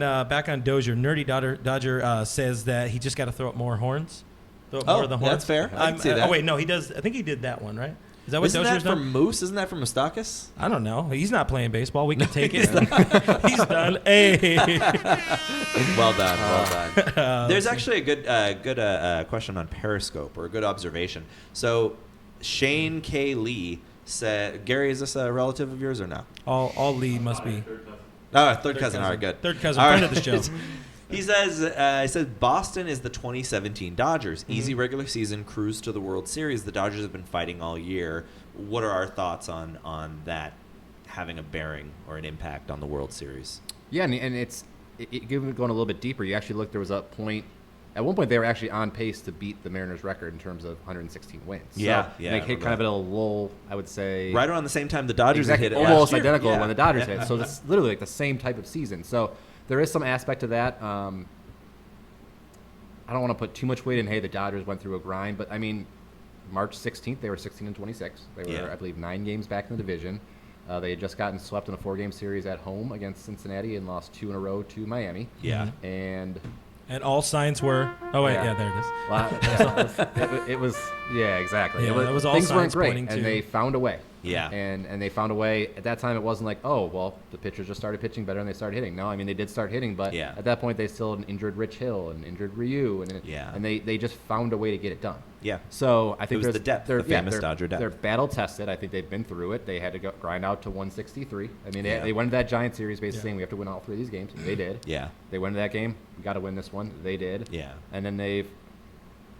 Dozier. Nerdy Dodger says that he just got to throw up more horns. Throw up more of the horns. That's fair. I can see that. Oh wait, no, he does. I think he did that one, right? Is that what Isn't Dozier's that done? from Moose? Isn't that from Mustakis? I don't know. He's not playing baseball. We can take it. He's done. Hey. Well done. There's actually a good question on Periscope, or a good observation. So Shane K. Lee said, Gary, is this a relative of yours or no? All Lee must be. Oh, third cousin. All right, good. Third cousin, All friend right. of the show. He says Boston is the 2017 Dodgers. Mm-hmm. Easy regular season, cruise to the World Series. The Dodgers have been fighting all year. What are our thoughts on that having a bearing or an impact on the World Series? Yeah, and going a little bit deeper, you actually looked, there was a point, at one point they were actually on pace to beat the Mariners record in terms of 116 wins. Yeah, so they hit kind of at a lull, I would say. Right around the same time the Dodgers exactly, hit it almost last year. identical Yeah. when the Dodgers hit. So it's literally like the same type of season. So there is some aspect to that. I don't want to put too much weight in, hey, the Dodgers went through a grind, but I mean, March 16th, they were 16-26. They were, I believe, 9 games back in the division. They had just gotten swept in a 4-game series at home against Cincinnati and lost 2 in a row to Miami. Yeah. And all signs were. Oh wait, Yeah. there it is. well, it was yeah, exactly. Yeah, that was all things weren't signs great, pointing and to- they found a way. Yeah. And they found a way. At that time, it wasn't like, oh, well, the pitchers just started pitching better and they started hitting. No, I mean, they did start hitting, but Yeah. at that point, they still had an injured Rich Hill and injured Ryu, and they just found a way to get it done. Yeah. So I think was the depth, the famous they're- Dodger depth. They're battle tested. I think they've been through it. They had to grind out to 163. I mean, they went to that Giant series basically saying we have to win all 3 of these games. They did. Yeah. They went to that game. We got to win this one. They did. Yeah. And then they've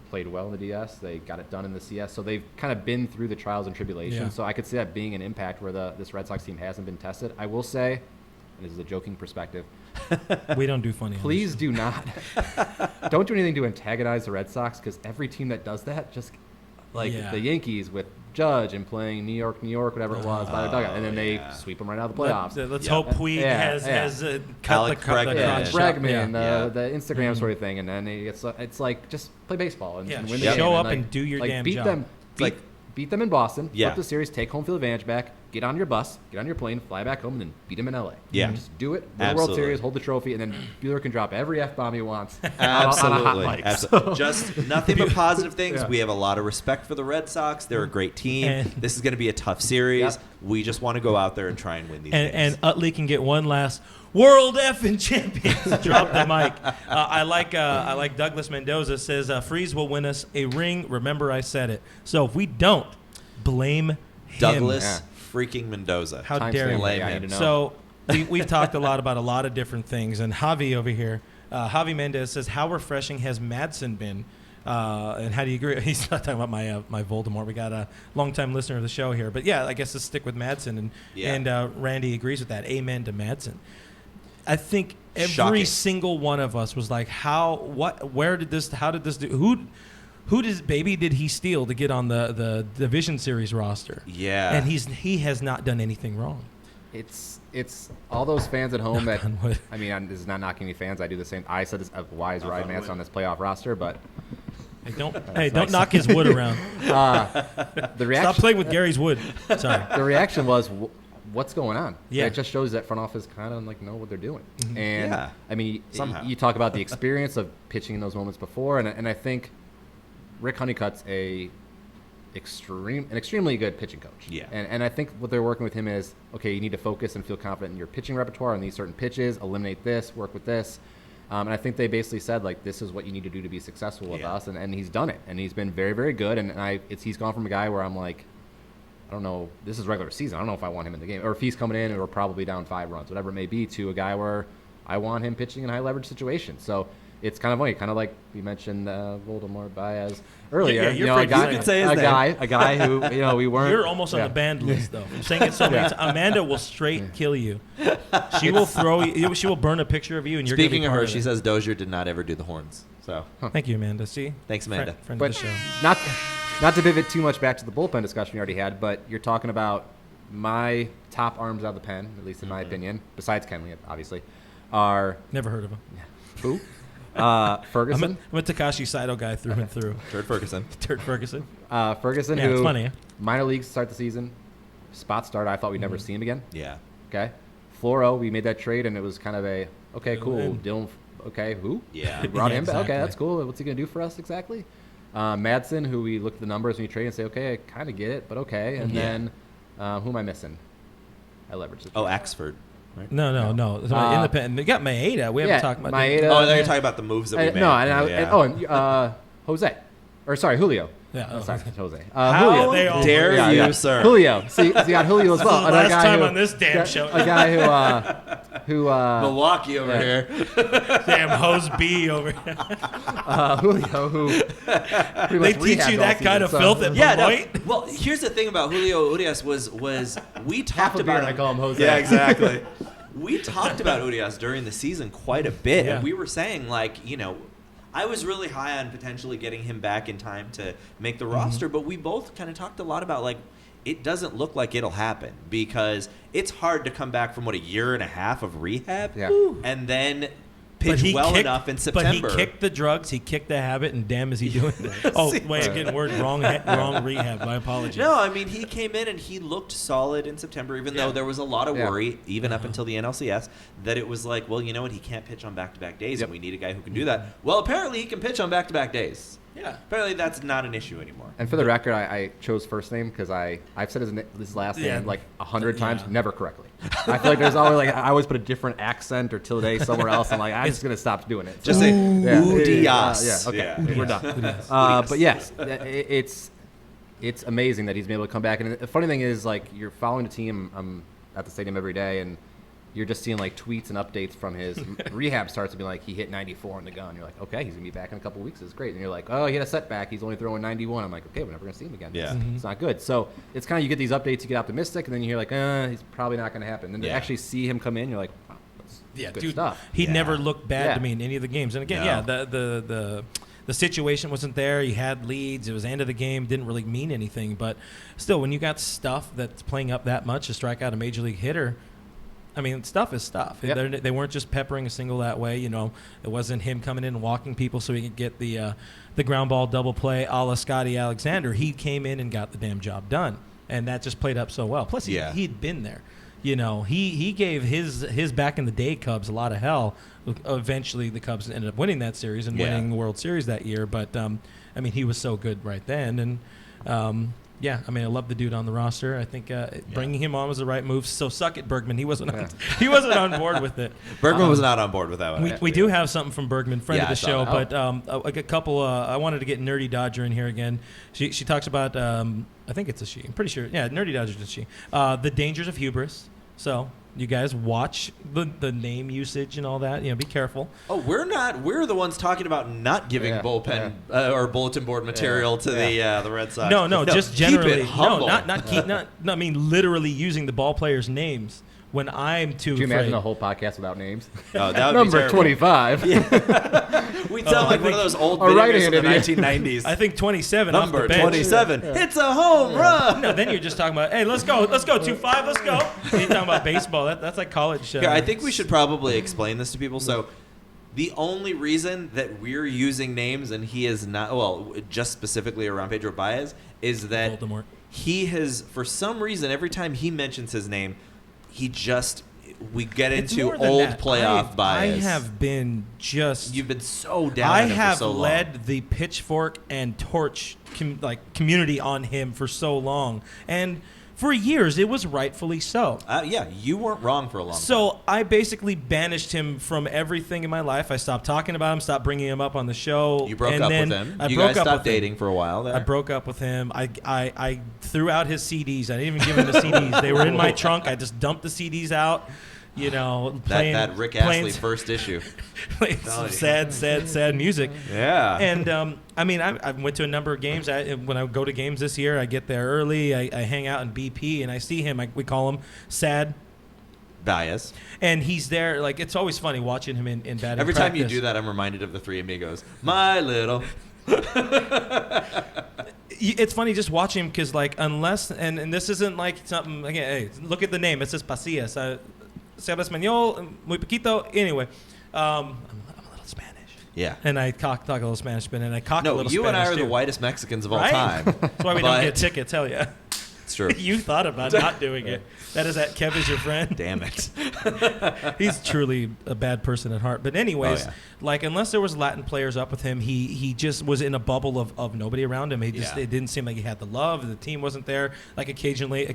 played well in the DS. They got it done in the CS. So they've kind of been through the trials and tribulations. Yeah. So I could see that being an impact where this Red Sox team hasn't been tested. I will say, and this is a joking perspective, We don't do funny. on please do not. Don't do anything to antagonize the Red Sox, because every team that does that, just like Yeah. the Yankees with Judge and playing New York, whatever it was, by the dugout, and then they sweep them right out of the this. playoffs. Let's Yeah. hope Puig Yeah, has cut Alec the crunch. Bregman. Bregman, Yeah. the Instagram sort of thing, and then it's like just play baseball and, Yeah, and win the show game. up like, and do your like damn beat job. them, beat them in Boston, Yeah. flip the series, take home field advantage back, get on your bus, get on your plane, fly back home, and then beat them in LA. Yeah. Just do it, win the World Absolutely. Series, hold the trophy, and then Buehler can drop every F-bomb he wants on a Absolutely. hot mic. Absolutely. Just nothing but positive things. Yeah. We have a lot of respect for the Red Sox. They're a great team. And- This is going to be a tough series. Yep. We just want to go out there and try and win these And games. Utley can get one last world effing champions. Drop the mic. I like Douglas Mendoza says Freeze will win us a ring. Remember I said it. So if we don't, blame him. Douglas freaking Mendoza. How Timestamp dare you? Blame I him. need to know. So we've talked a lot about a lot of different things, and Javi over here, Javi Mendez says, "How refreshing has Madsen been?" And how do you agree? He's not talking about my Voldemort. We got a longtime listener of the show here, but yeah, I guess let's stick with Madsen, and Randy agrees with that. Amen to Madsen. I think every Shocking. single one of us was like, how did this do? Who did he steal to get on the Division Series roster? Yeah. And he has not done anything wrong. It's all those fans at home that, on wood. I mean, this is not knocking any fans. I do the same. I said this, why is Ryan Madsen on this playoff roster? But Hey, don't knock his wood around. the Stop reaction, playing with Gary's wood. Sorry. the reaction was, what's going on? Yeah. It just shows that front office kind of like know what they're doing. And Yeah. I mean, Somehow. you talk about the experience of pitching in those moments before, and I think Rick Honeycutt's an extremely good pitching coach. Yeah. And I think what they're working with him is, okay, you need to focus and feel confident in your pitching repertoire on these certain pitches, eliminate this, work with this. And I think they basically said, like, this is what you need to do to be successful with Yeah. us. And he's done it. And he's been very, very good. And he's gone from a guy where I'm like, I don't know, this is regular season. I don't know if I want him in the game. Or if he's coming in and we're probably down 5 runs, whatever it may be, to a guy where I want him pitching in high leverage situations. So it's kind of funny, kind of like you mentioned Voldemort Baez earlier. Yeah, you're you know, a afraid to guy, say it. You can say his name. a guy who, you know, we weren't. You're almost on yeah. the banned list, though. I'm saying it so many times. Amanda will straight kill you. She will throw you. She will burn a picture of you, and you're gonna Speaking be of part her, it. she says Dozier did not ever do the horns. So Thank you, Amanda. See? Thanks, Amanda. Friend But of the show. not to pivot too much back to the bullpen discussion we already had, but you're talking about my top arms out of the pen, at least in my opinion, besides Kenley, obviously, are Never heard of him. who? I'm Ferguson. a Takashi Saito guy through and through. Turd Ferguson. Turd Ferguson. Ferguson, Yeah, who it's funny. minor leagues to start the season, spot start. I thought we'd never see him again. Yeah. Okay, Floro, we made that trade, and it was kind of a okay, cool. Win. Dylan, okay, who? Yeah. We brought Yeah, him back. Okay, exactly. that's cool. What's he gonna do for us exactly? Madsen, who we look at the numbers when you trade and say, okay, I kind of get it, but okay. And Yeah. then who am I missing? I leveraged it. Oh, Axford. Right? No. Independent. They got Maeda. We haven't talked about Maeda. Oh, then you're talking about the moves that we made. No, Jose. Or sorry, Julio. Yeah, Oh, oh. sorry, Jose. How Julio. they all dare work. you, sir? Julio. See, you got Julio as well. This is the Another last guy time who- on this damn show. A guy Who? Milwaukee over here. Damn hose B over here. Julio, who pretty They much teach rehabbed you all that kind of season, filth at Yeah, no. Point? Well, here's the thing about Julio Urias was we half talked a beer about and I him. call him Jose. Yeah, exactly. We talked about Urias during the season quite a bit, Yeah. and we were saying I was really high on potentially getting him back in time to make the roster, but we both kind of talked a lot about it doesn't look like it'll happen because it's hard to come back from a year and a half of rehab Yeah. and then pitch enough in September. But he kicked the drugs, he kicked the habit, and damn is he doing it. Oh, wait, I'm getting word wrong rehab. My apologies. No, I mean, he came in and he looked solid in September, even though there was a lot of worry, even up until the NLCS, that it was like, well, you know what, he can't pitch on back-to-back days, and we need a guy who can do that. Well, apparently he can pitch on back-to-back days. Yeah. Apparently that's not an issue anymore. And for the record, I chose first name because I've said his last name like 100 times, never correctly. I feel like there's always I always put a different accent or tilde somewhere else. I'm like, I'm just gonna stop doing it. Just say Urias. Urias. Yeah, okay, we're done. But yes, it's amazing that he's been able to come back. And the funny thing is, you're following the team. I'm at the stadium every day, and you're just seeing tweets and updates from his rehab starts to be like he hit 94 on the gun. You're like, okay, he's gonna be back in a couple weeks. It's great. And you're like, oh, he had a setback. He's only throwing 91. I'm like, okay, we're never gonna see him again. Yeah. It's not good. So it's kind of you get these updates, you get optimistic, and then you hear he's probably not gonna happen. And to actually see him come in, you're like, wow, that's good stuff. He Yeah. never looked bad Yeah. to me in any of the games. And again, the situation wasn't there. He had leads. It was the end of the game. Didn't really mean anything. But still, when you got stuff that's playing up that much to strike out a major league hitter, I mean, stuff is stuff. Yep. They weren't just peppering a single that way. It wasn't him coming in and walking people so he could get the ground ball double play a la Scotty Alexander. He came in and got the damn job done. And that just played up so well. Plus, he'd been there. He gave his back in the day Cubs a lot of hell. Eventually, the Cubs ended up winning that series and winning the World Series that year. But I mean, he was so good right then, and I love the dude on the roster. I think bringing him on was the right move. So suck it, Bergman. He wasn't on board with it. Bergman was not on board with that one. We do have something from Bergman, friend of the I show, saw but a couple. I wanted to get Nerdy Dodger in here again. She talks about. I think it's a she. I'm pretty sure. Yeah, Nerdy Dodger is she. The dangers of hubris. So you guys watch the name usage and all that. Be careful. Oh, we're not. We're the ones talking about not giving bullpen or bulletin board material to the Red Sox. No, just generally. Keep it humble. No, I mean literally using the ball players' names when I'm too. Do you afraid. imagine a whole podcast without names? Oh, that would Number be terrible. 25. We sound like one of those old All right, videos in the Andy. 1990s. I think 27. off Number the bench. 27. It's a home run. No, then you're just talking about, hey, let's go 2-5, let's go. You're talking about baseball. That's like college. Yeah, I think we should probably explain this to people. So, the only reason that we're using names and he is not, well, just specifically around Pedro Baez, is that Voldemort. he has, for some reason, every time he mentions his name, we get It's into more than old that. playoff bias. I have been just. You've been so down. I on him have for so led long. the pitchfork and torch community on him for so long, and for years it was rightfully so. Yeah, you weren't wrong for a long time. So I basically banished him from everything in my life. I stopped talking about him, stopped bringing him up on the show. You broke and up then with him. I You broke guys up stopped with him. dating for a while there. I broke up with him. I threw out his CDs. I didn't even give him the CDs. They were in my trunk. I just dumped the CDs out. Playing that Rick playing- Astley first issue. playing some sad music. Yeah. And I went to a number of games. When I go to games this year, I get there early. I hang out in BP, and I see him. We call him Sad. Bias. And he's there. It's always funny watching him in batting Every time you practice. do that, I'm reminded of the Three Amigos. My little. It's funny just watching him because, unless, and this isn't something, again, hey, look at the name. It says Pasillas. Se habla español, muy poquito. Anyway, I'm a little Spanish. Yeah. And I talk a little Spanish, and I cock a No, little you Spanish and I are too. the whitest Mexicans of all Right? time. That's why we don't get tickets, hell yeah. It's true. You thought about not doing it. That is that Kev is your friend. Damn it. He's truly a bad person at heart. But anyways, unless there was Latin players up with him, he just was in a bubble of nobody around him. It didn't seem like he had the love. The team wasn't there. Occasionally,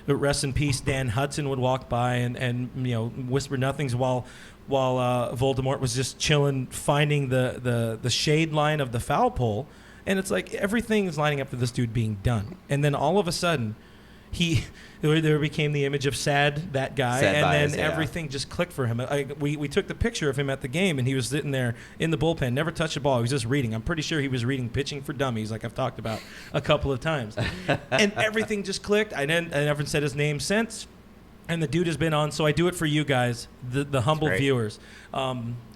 rest in peace, Dan Hudson would walk by and whisper nothings while Voldemort was just chilling, finding the shade line of the foul pole. And it's like everything's lining up for this dude being done. And then all of a sudden, there became the image of that guy, Sad and Baez, then yeah. everything just clicked for him. We took the picture of him at the game, and he was sitting there in the bullpen, never touched the ball. He was just reading. I'm pretty sure he was reading Pitching for Dummies, like I've talked about a couple of times, and everything just clicked. I never said his name since. And the dude has been on, so I do it for you guys, the humble great. viewers.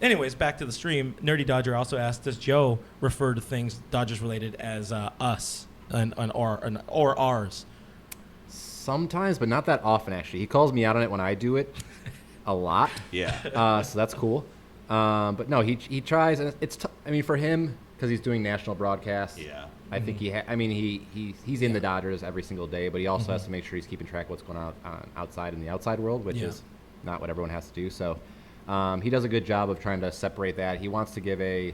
Anyways, back to the stream. Nerdy Dodger also asked, does Joe refer to things Dodgers related as us or ours? Sometimes, but not that often, actually. He calls me out on it when I do it a lot. Yeah. So that's cool. But no, he tries, and it's I mean, for him, because he's doing national broadcasts. Yeah. I think he's in the Dodgers every single day, but he also has to make sure he's keeping track of what's going on outside in the outside world, which is not what everyone has to do. So he does a good job of trying to separate that. He wants to give I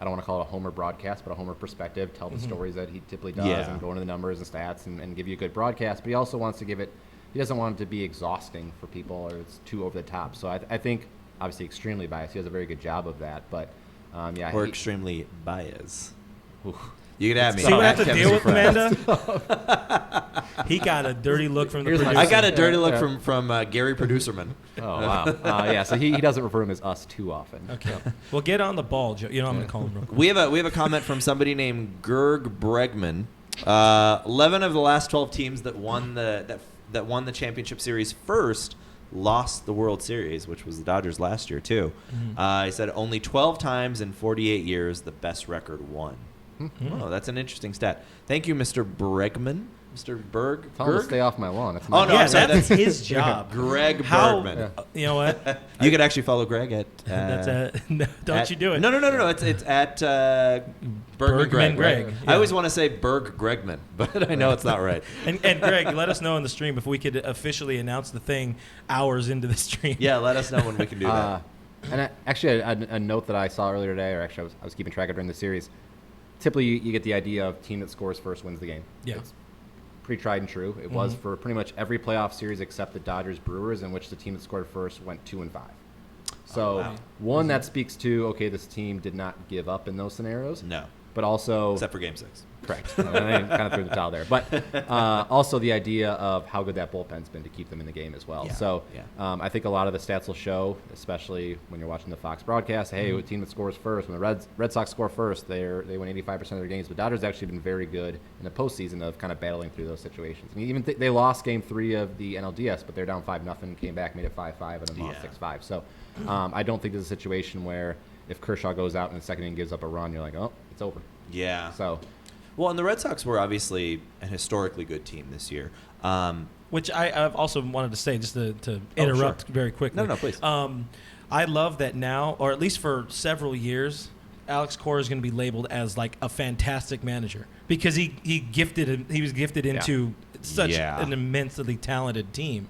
don't want to call it a homer broadcast, but a homer perspective, tell the stories that he typically does and go into the numbers and stats and give you a good broadcast. But he also wants to he doesn't want it to be exhausting for people or it's too over the top. So I think, obviously extremely biased. He does a very good job of that. But Or extremely biased. You can have me. See what I have to Kevin's deal your with, friend. Amanda? He got a dirty look from the Here's my- producer. I got a dirty look Yeah. from Gary Producerman. Oh, wow. Yeah, so he doesn't refer to him as us too often. Okay. Well, get on the ball, Joe. You know, I'm going to call him real quick. We have a comment from somebody named Gerg Bregman. 11 of the last 12 teams that won the championship series first lost the World Series, which was the Dodgers last year too. He said only 12 times in 48 years the best record won. Oh, that's an interesting stat. Thank you, Mr. Bregman. Mr. Berg. Tell him to Gerg? stay off my lawn. That's Oh, no, yeah, I'm sorry, that's his job. Greg How? Bergman. You know what? You could actually follow Greg at. No, don't at- you do it? No. It's at Bergman Bergman Greg. Greg, I yeah. always want to say Berg Gregman, but I know it's not right. And Greg, let us know in the stream if we could officially announce the thing hours into the stream. Yeah, let us know when we can do that. And actually, a note that I saw earlier today, or actually I was keeping track of during the series. Typically, you get the idea of team that scores first wins the game. Yeah. It's pretty tried and true. It was for pretty much every playoff series except the Dodgers Brewers, in which the team that scored first went 2-5. So wow. one that speaks to this team did not give up in those scenarios. No, But also except for Game 6. correct. I kind of threw the towel there, but also the idea of how good that bullpen's been to keep them in the game as well. Yeah, So yeah. I think a lot of the stats will show, especially when you're watching the Fox broadcast. Hey, a team that scores first, when the Red Sox score first, they win 85% of their games. But Dodgers actually been very good in the postseason of kind of battling through those situations. I mean, even they lost Game 3 of the NLDS, but they're down 5-0, came back, made it 5-5, and then lost Yeah. 6-5. So I don't think there's a situation where if Kershaw goes out in the second inning and gives up a run, you're like, oh, it's over. Yeah. So. Well, and the Red Sox were obviously an historically good team this year. Which I've also wanted to say, just to interrupt very quickly. No, please. I love that now, or at least for several years, Alex Cora is going to be labeled as like a fantastic manager because he was gifted into such Yeah. an immensely talented team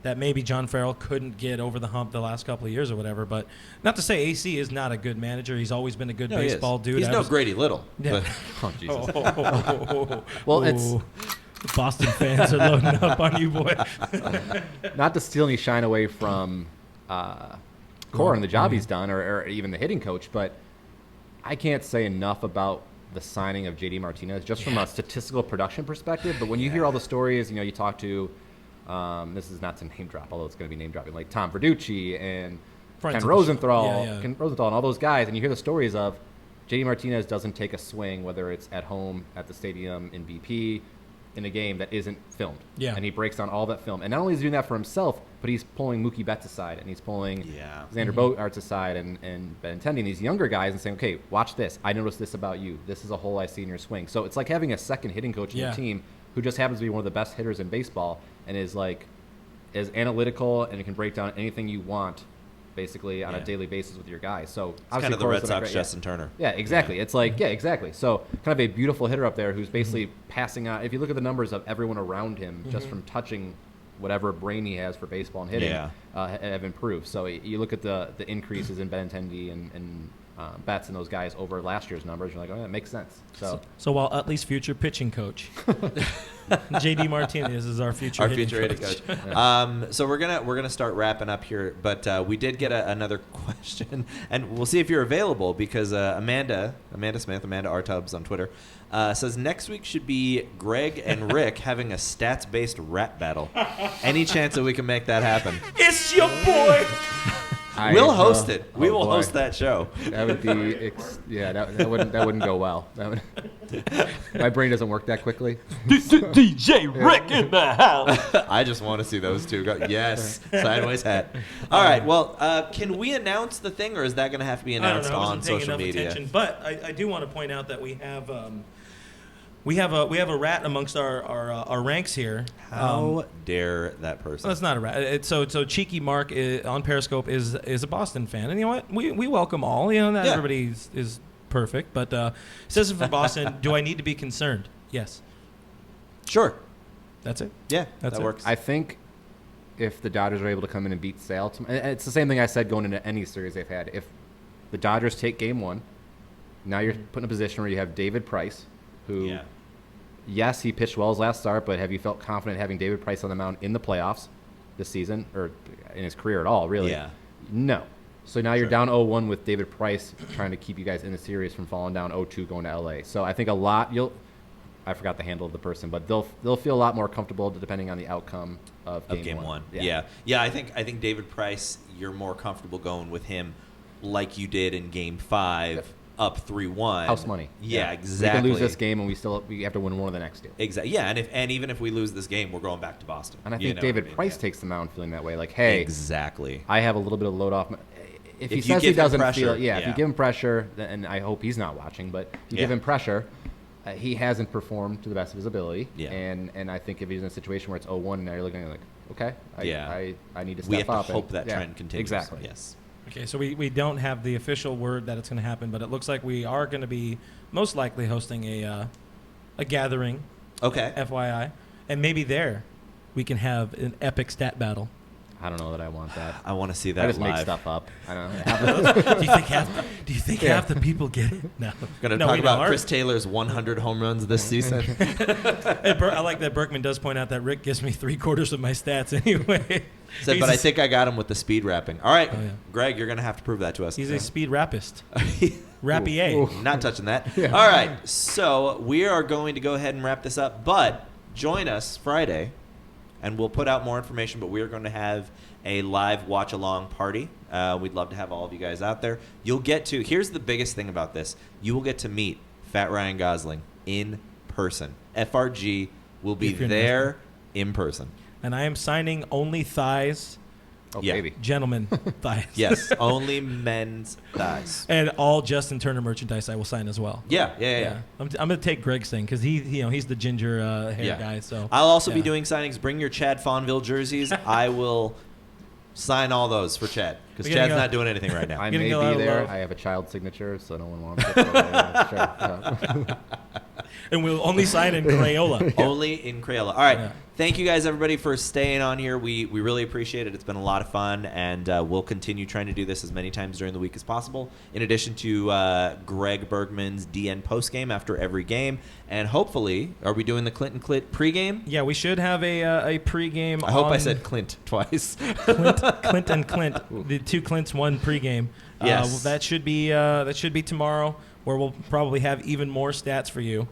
that maybe John Farrell couldn't get over the hump the last couple of years or whatever. But not to say AC is not a good manager. He's always been a good No, he is. baseball dude. He's I no was- Grady Little. Yeah. But Oh, Jesus. Well, it's- Boston fans are loading up on you, boy. Not to steal any shine away from Cora and the job he's done, or even the hitting coach, but I can't say enough about the signing of JD Martinez just from a statistical production perspective. But when you hear all the stories, you talk to, this is not to name drop, although it's going to be name dropping, like Tom Verducci and Friends Ken of the Rosenthal, show. Yeah. Ken Rosenthal, and all those guys, and you hear the stories of JD Martinez doesn't take a swing, whether it's at home, at the stadium, in BP, in a game that isn't filmed. Yeah. And he breaks down all that film. And not only is he doing that for himself, but he's pulling Mookie Betts aside, and he's pulling Xander Bogaerts aside and Benintendi, these younger guys, and saying, okay, watch this. I noticed this about you. This is a hole I see in your swing. So it's like having a second hitting coach in your team who just happens to be one of the best hitters in baseball and is like as analytical and can break down anything you want basically on a daily basis with your guys. So it's obviously kind of the Cora's Red done a Sox great- Justin Turner. Yeah, exactly. It's like, exactly. So kind of a beautiful hitter up there who's basically passing out. If you look at the numbers of everyone around him, just from touching whatever brain he has for baseball and hitting, have improved. So you look at the increases in Benintendi and Betts and those guys over last year's numbers. You're like, oh, that makes sense. So while Utley's future pitching coach, JD Martinez is our future hitting coach. So we're gonna start wrapping up here, but we did get another question, and we'll see if you're available because Amanda Smith, Amanda R. Tubbs on Twitter, says next week should be Greg and Rick having a stats-based rap battle. Any chance that we can make that happen? It's your boy. We'll host it. We will boy. host that show. That would be, that wouldn't go well. My brain doesn't work that quickly. DJ Rick in the house. I just want to see those two go. Yes, sideways hat. All right. Well, can we announce the thing, or is that going to have to be announced on social media? But I do want to point out that we have we have a rat amongst our ranks here. How dare that person? Well, that's not a rat. So Cheeky Mark on Periscope is a Boston fan, and you know what? We welcome all. You know, not everybody is perfect, but says it for Boston. Do I need to be concerned? Yes. Sure. That's it. Yeah, That's that it. works. I think if the Dodgers are able to come in and beat Sale, it's the same thing I said going into any series they've had. If the Dodgers take Game 1, now you're put in a position where you have David Price, who, yes, he pitched well his last start, but have you felt confident having David Price on the mound in the playoffs this season or in his career at all, really? Yeah. No. So now you're down 0-1 with David Price trying to keep you guys in the series from falling down 0-2 going to L.A. So I think I forgot the handle of the person, but they'll feel a lot more comfortable depending on the outcome of game one. Yeah. I think David Price, you're more comfortable going with him like you did in Game 5, up 3-1. House money. Yeah, exactly. We can lose this game, and we have to win one of the next two. Exactly. Yeah, and even if we lose this game, we're going back to Boston. And I think David Price takes the mound feeling that way, like, hey, exactly. I have a little bit of load off. If he you says give he doesn't him pressure, feel, if you give him pressure, and I hope he's not watching, but if you give him pressure, he hasn't performed to the best of his ability. Yeah. And I think if he's in a situation where it's 0-1 and now you're looking at it like, okay, I need to step up. We have to hope that trend continues. Exactly. Yes. Okay, so we don't have the official word that it's going to happen, but it looks like we are going to be most likely hosting a gathering. Okay. FYI, and maybe there we can have an epic stat battle. I don't know that I want that. I want to see that I just live. make stuff up. I don't know. Do you think half the people get it? No. Going to talk about Chris Taylor's 100 home runs this season. I like that Berkman does point out that Rick gives me 3/4 of my stats anyway. Said, but I think I got him with the speed rapping. All right, Oh, yeah. Greg, you're going to have to prove that to us. He's a speed rapist. Rappier. Not touching that. All right, so we are going to go ahead and wrap this up, but join us Friday, and we'll put out more information, but we are going to have a live watch-along party. We'd love to have all of you guys out there. You'll get to, here's the biggest thing about this, you will get to meet Fat Ryan Gosling in person. FRG will be there in person. And I am signing only thighs. Oh, Yeah. baby. Gentlemen thighs. Yes, only men's thighs. And all Justin Turner merchandise I will sign as well. Yeah. I'm going to take Greg's thing because he's the ginger hair guy. So I'll also be doing signings. Bring your Chad Fonville jerseys. I will sign all those for Chad because Chad's not doing anything right now. I Getting may a lot be of there. love. I have a child signature, so no one wants it. But, sure. And we'll only sign in Crayola. Only in Crayola. All right. Yeah. Thank you guys, everybody, for staying on here. We really appreciate it. It's been a lot of fun, and we'll continue trying to do this as many times during the week as possible, in addition to Greg Bergman's DN postgame after every game. And hopefully, are we doing the Clinton Clint pregame? Yeah, we should have a pregame. I hope I said Clint twice. Clint and Clint, the two Clints, one pregame. Yes. That should be tomorrow, where we'll probably have even more stats for you.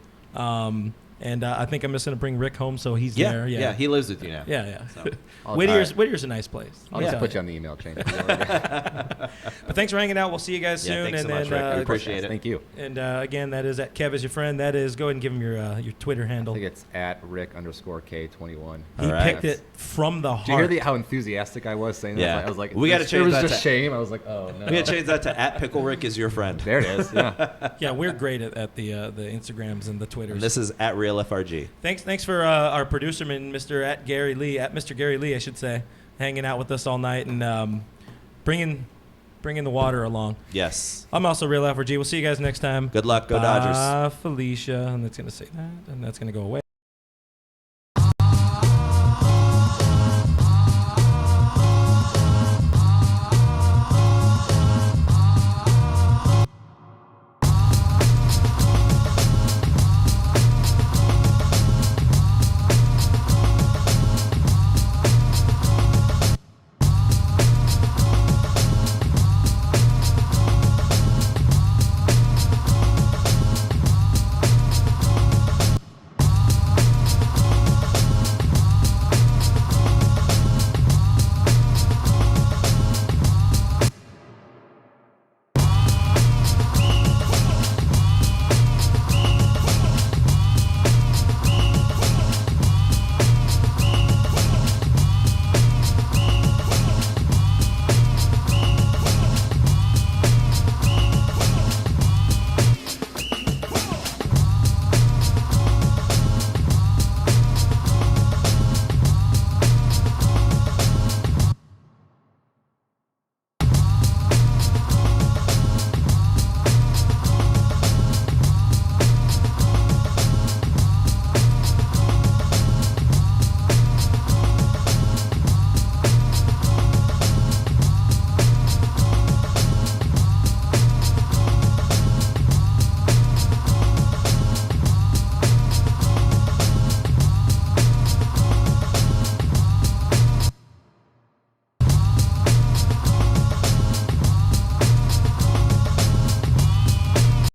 And I think I'm just going to bring Rick home so he's there. Yeah, he lives with you now. Yeah. So. Whittier's a nice place. I'll just put you on the email chain. But thanks for hanging out. We'll see you guys soon. Thanks so much, Rick. We appreciate it. Thank you. And again, that is at Kev is your friend. That is, go ahead and give him your Twitter I handle. think it's at Rick_K21. He picked it from the Did you heart. hear how enthusiastic I was saying that? Yeah. I was like, We gotta change It was that just to- shame. I was like, oh no. We gotta change that to at Pickle Rick is your friend. There it is. Yeah. Yeah, we're great at the Instagrams and the Twitters. And this is at Real FRG. Thanks for our producerman, Mr. Gary Lee, I should say, hanging out with us all night and bringing the water along. Yes. I'm also Real FRG. We'll see you guys next time. Good luck. Go Bye, Dodgers. Felicia. And that's going to say that, and that's going to go away.